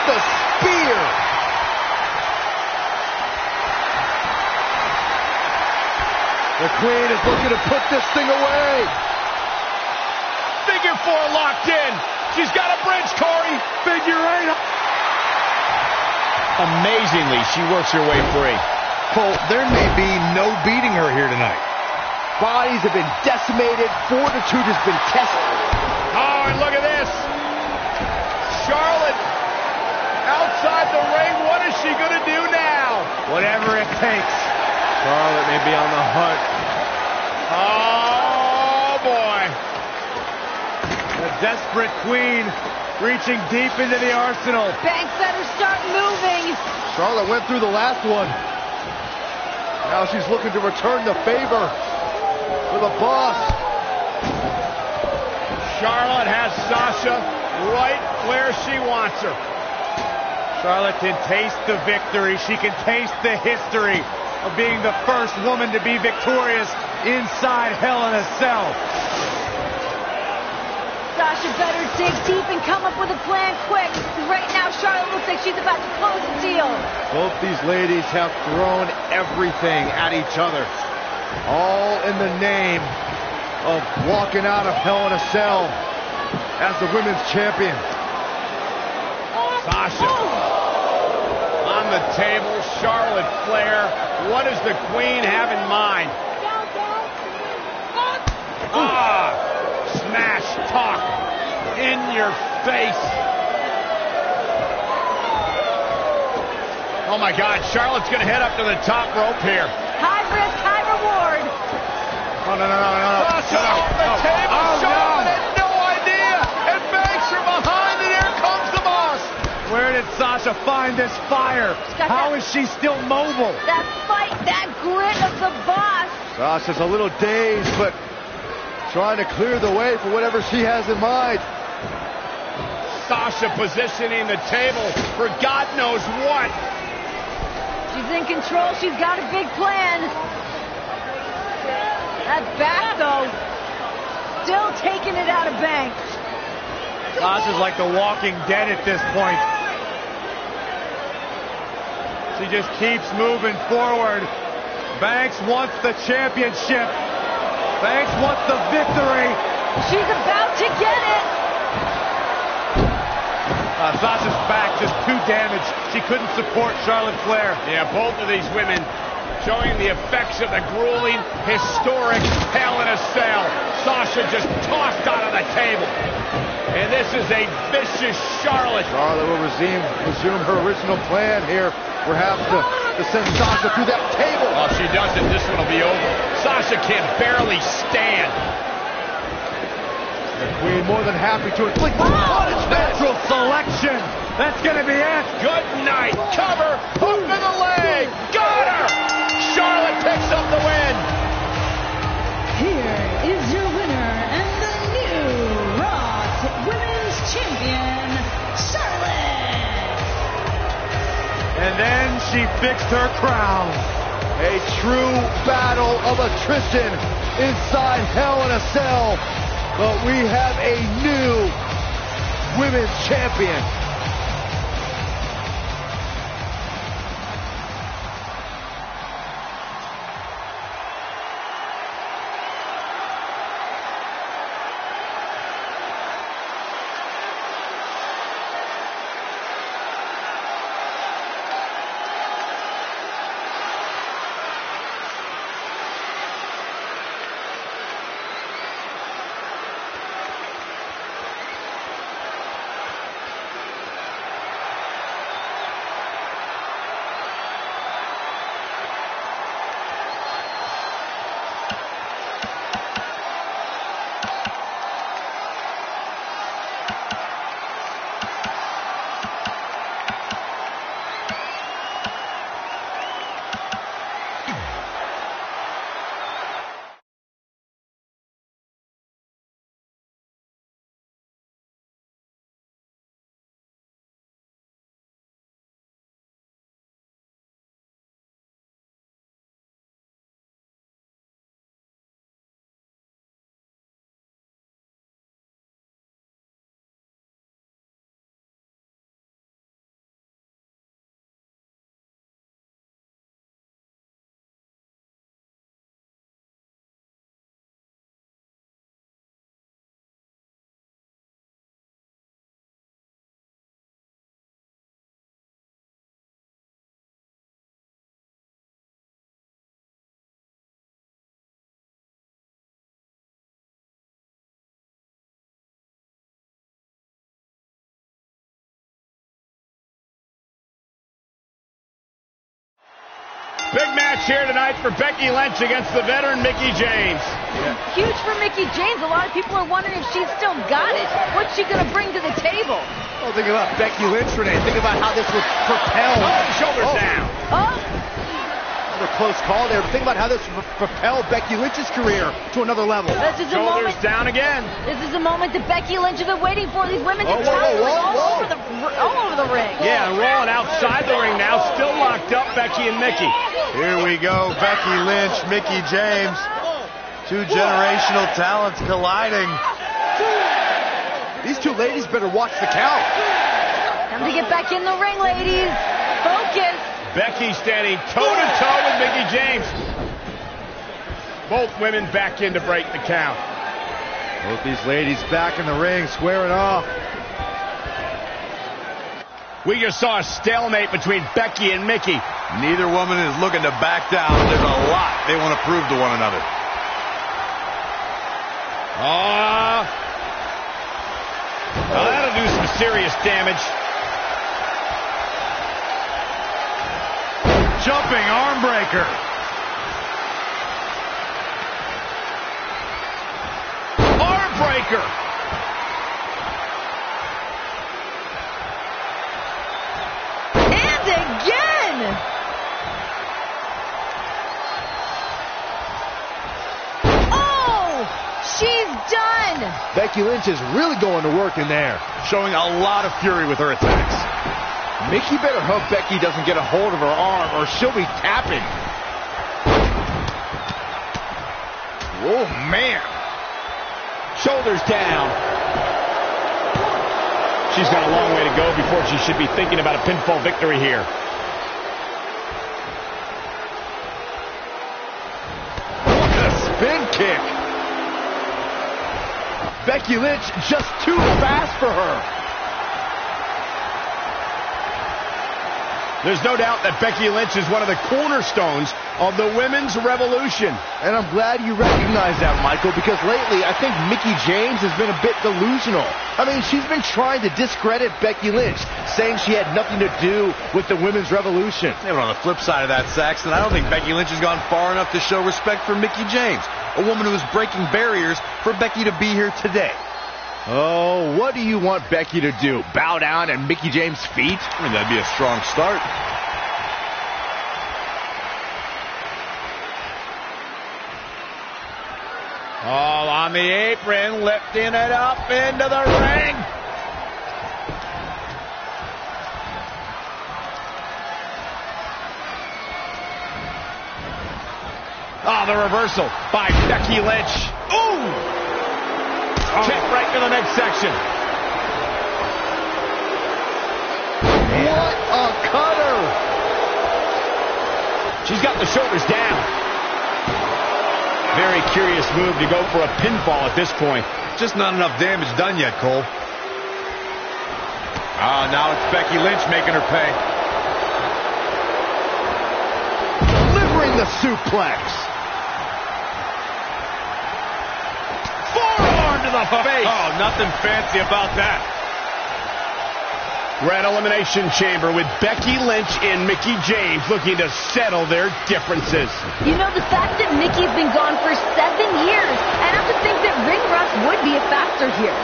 The spear. The Queen is looking to put this thing away. Figure four locked in. She's got a bridge, Corey. Figure eight. Amazingly, she works her way free. Cole, there may be no beating her here tonight. Bodies have been decimated. Fortitude has been tested. Oh, and look at this. Charlotte outside the ring. What is she going to do now? Whatever it takes. Charlotte may be on the hunt. Oh, boy. The desperate Queen reaching deep into the arsenal. Banks better start moving. Charlotte went through the last one. Now she's looking to return the favor to the boss. Charlotte has Sasha right where she wants her. Charlotte can taste the victory. She can taste the history of being the first woman to be victorious inside Hell in a Cell. Sasha better dig deep and come up with a plan quick. Right now, Charlotte looks like she's about to close the deal. Both these ladies have thrown everything at each other. All in the name of walking out of Hell in a Cell as the women's champion. Sasha on the table. Charlotte Flair. What does the Queen have in mind? Smash talk in your face. Oh my God, Charlotte's going to head up to the top rope here. High risk, high reward. No. Sasha on the table. Charlotte had no Sasha find this fire? How is she still mobile? That fight, that grit of the boss. Sasha's a little dazed, but trying to clear the way for whatever she has in mind. Sasha positioning the table for God knows what. She's in control. She's got a big plan. That back, though, still taking it out of Banks. Sasha's like the Walking Dead at this point. She just keeps moving forward. Banks wants the championship. Banks wants the victory. She's about to get it. Sasha's back just too damaged. She couldn't support Charlotte Flair. Yeah, both of these women showing the effects of the grueling, historic Hell in a Cell. Sasha just tossed out of the table. And this is a vicious Charlotte. Charlotte will resume her original plan here. Perhaps to send Sasha through that table. Oh, if she doesn't, this one will be over. Sasha can barely stand. The Queen more than happy to inflict the punishment. Natural selection. That's going to be it. Good night. Cover. Hook to the leg. Got her. Charlotte picks up the win. Here is your winner and the new Raw Women's Champion, Charlotte. And then she fixed her crown. A true battle of attrition inside Hell in a Cell. But we have a new women's champion. Big match here tonight for Becky Lynch against the veteran Mickie James. Huge for Mickie James. A lot of people are wondering if she's still got it. What's she going to bring to the table? Oh, think about Becky Lynch, Renee. Think about how this would propel. Shoulders down. Oh, Another close call there. But think about how this would propel Becky Lynch's career to another level. this is a Shoulders moment. down again. This is a moment that Becky Lynch has been waiting for. These women Whoa, are towering whoa. all over the ring. Yeah, and rolling outside the ring now. Still locked up, Becky and Mickie. Here we go, Becky Lynch, Mickie James. Two generational talents colliding. These two ladies better watch the count. Time to get back in the ring, ladies. Focus. Becky standing toe-to-toe with Mickie James. Both women back in to break the count. Both these ladies back in the ring, squaring off. We just saw a stalemate between Becky and Mickie. Neither woman is looking to back down. There's a lot they want to prove to one another. Well, that'll do some serious damage. Jumping arm breaker. Arm breaker. Becky Lynch is really going to work in there. Showing a lot of fury with her attacks. Mickey better hope Becky doesn't get a hold of her arm or she'll be tapping. Oh, man. Shoulders down. She's got a long way to go before she should be thinking about a pinfall victory here. What a spin kick. Becky Lynch just too fast for her. There's no doubt that Becky Lynch is one of the cornerstones of the women's revolution. And I'm glad you recognize that, Michael, because lately I think Mickie James has been a bit delusional. I mean, she's been trying to discredit Becky Lynch, saying she had nothing to do with the women's revolution. Yeah, but on the flip side of that, Saxton, I don't think Becky Lynch has gone far enough to show respect for Mickie James, a woman who is breaking barriers for Becky to be here today. Oh, what do you want Becky to do? Bow down at Mickie James' feet? I mean, that'd be a strong start. Oh, on the apron, lifting it up into the ring. Oh, the reversal by Becky Lynch. Ooh! Kick right to the midsection. What a cutter! She's got the shoulders down. Very curious move to go for a pinfall at this point. Just not enough damage done yet, Cole. Ah, now it's Becky Lynch making her pay. Delivering the suplex. Forearm to the face. Oh, nothing fancy about that. We're at Elimination Chamber with Becky Lynch and Mickie James looking to settle their differences. You know, the fact that Mickie's been gone for 7 years, I have to think that ring rust would be a factor here.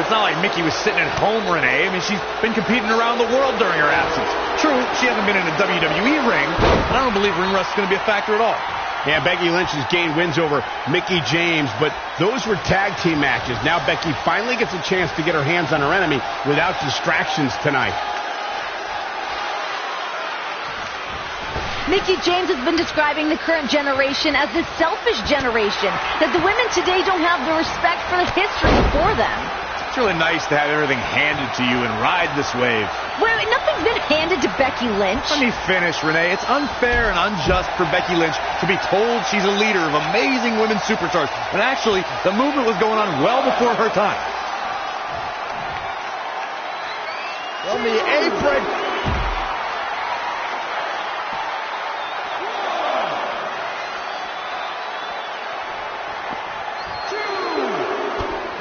It's not like Mickie was sitting at home, Renee. I mean, she's been competing around the world during her absence. True, she hasn't been in a WWE ring, but I don't believe ring rust is going to be a factor at all. Yeah, Becky Lynch has gained wins over Mickie James, but those were tag team matches. Now Becky finally gets a chance to get her hands on her enemy without distractions tonight. Mickie James has been describing the current generation as the selfish generation, that the women today don't have the respect for the history before them. It's really nice to have everything handed to you and ride this wave. Wait, nothing's been handed to Becky Lynch. Let me finish, Renee. It's unfair and unjust for Becky Lynch to be told she's a leader of amazing women superstars, when actually the movement was going on well before her time. On the apron.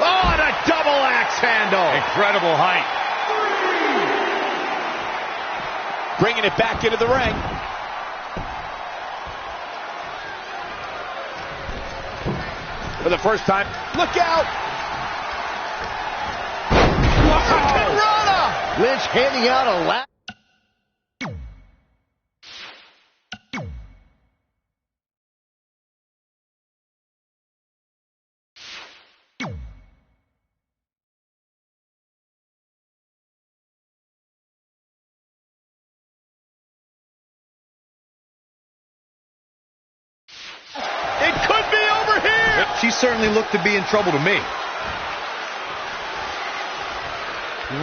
Oh, and a double axe handle. Incredible height. Bringing it back into the ring. For the first time. Look out! Rana! Lynch handing out a lap. It could be over here! She certainly looked to be in trouble to me.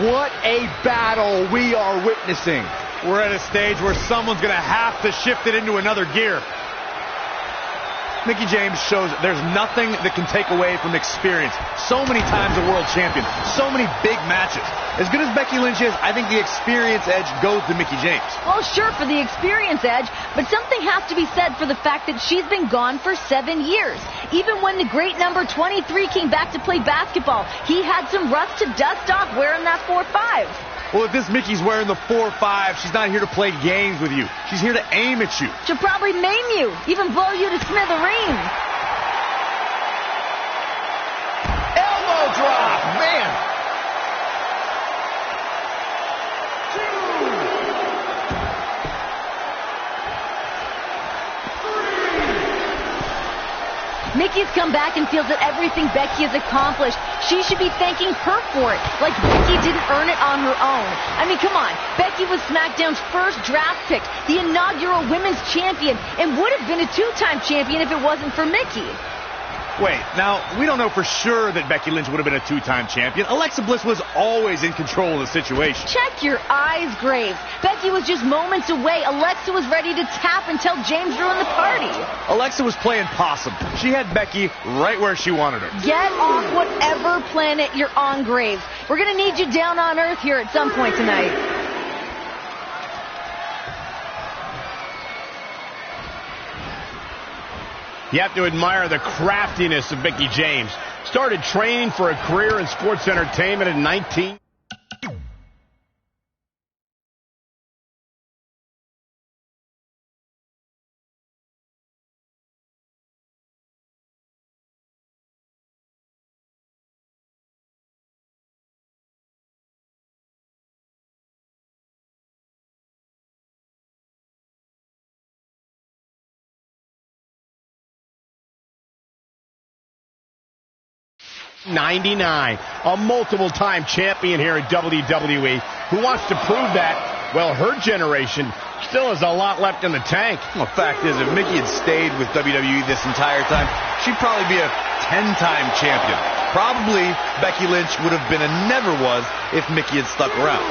What a battle we are witnessing. We're at a stage where someone's going to have to shift it into another gear. Mickie James shows there's nothing that can take away from experience. So many times a world champion. So many big matches. As good as Becky Lynch is, I think the experience edge goes to Mickie James. Well, sure, for the experience edge, but something has to be said for the fact that she's been gone for 7 years. Even when the great number 23 came back to play basketball, he had some rust to dust off wearing that 4-5. Well, if this Mickey's wearing the 4-5, she's not here to play games with you. She's here to aim at you. She'll probably maim you, even blow you to smithereens. Elbow drop, man. Mickey's come back and feels that everything Becky has accomplished, she should be thanking her for it, like Becky didn't earn it on her own. I mean, come on. Becky was SmackDown's first draft pick, the inaugural women's champion, and would have been a two-time champion if it wasn't for Mickey. Wait, now, we don't know for sure that Becky Lynch would have been a two-time champion. Alexa Bliss was always in control of the situation. Check your eyes, Graves. Becky was just moments away. Alexa was ready to tap and tell James ruined the party. Alexa was playing possum. She had Becky right where she wanted her. Get off whatever planet you're on, Graves. We're going to need you down on Earth here at some point tonight. You have to admire the craftiness of Mickie James. Started training for a career in sports entertainment at 19. '99, a multiple-time champion here at WWE, who wants to prove that, well, her generation still has a lot left in the tank. Well, the fact is, if Mickie had stayed with WWE this entire time, she'd probably be a 10-time champion. Probably Becky Lynch would have been a never was if Mickie had stuck around.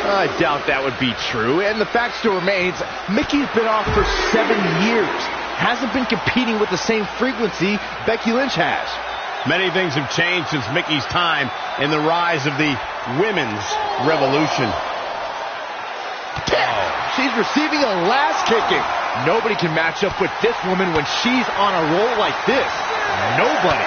I doubt that would be true, and the fact still remains, Mickey's been off for 7 years. Hasn't been competing with the same frequency Becky Lynch has. Many things have changed since Mickey's time in the rise of the women's revolution. She's receiving a last kicking. Nobody can match up with this woman when she's on a roll like this. Nobody.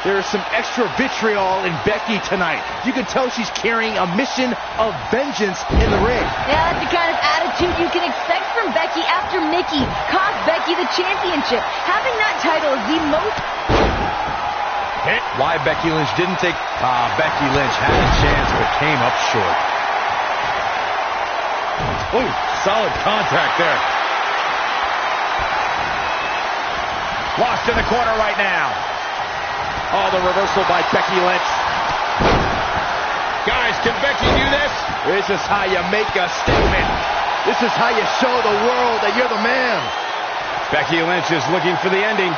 There's some extra vitriol in Becky tonight. You can tell she's carrying a mission of vengeance in the ring. Yeah, that's the kind of attitude you can expect from Becky after Mickie cost Becky the championship. Having that title is the most... Why Becky Lynch didn't take... Becky Lynch had a chance but came up short. Oh, solid contact there. Lost in the corner right now. Oh, the reversal by Becky Lynch. Guys, can Becky do this? This is how you make a statement. This is how you show the world that you're the man. Becky Lynch is looking for the ending.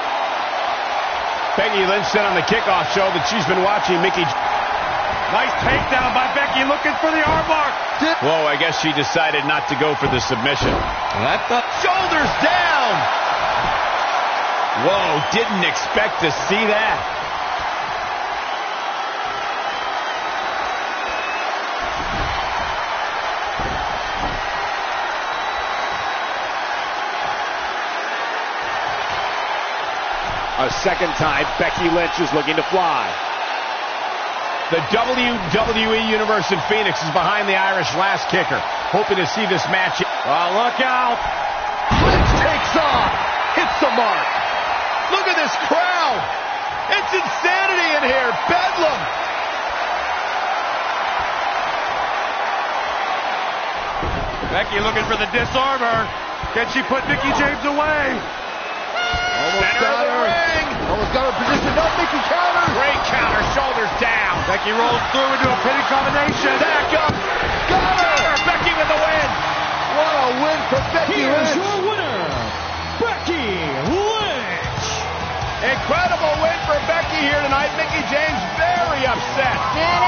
Becky Lynch said on the kickoff show that she's been watching Mickie. Nice takedown by Becky, looking for the armbar. Whoa, I guess she decided not to go for the submission. Shoulders down. Whoa, didn't expect to see that. A second time, Becky Lynch is looking to fly. The WWE Universe in Phoenix is behind the Irish last kicker, hoping to see this match. Oh, look out! Lynch takes off, hits the mark. Look at this crowd! It's insanity in here, bedlam! Becky looking for the disarmer. Can she put Mickie James away? Almost got her. Almost got her position. No, Mickie counter. Great counter, shoulders down. Becky rolls through into a pinning combination. Back up. Got her. Becky with the win. What a win for Becky Lynch. Here's your winner, Becky Lynch. Incredible win for Becky here tonight. Mickie James very upset. Man,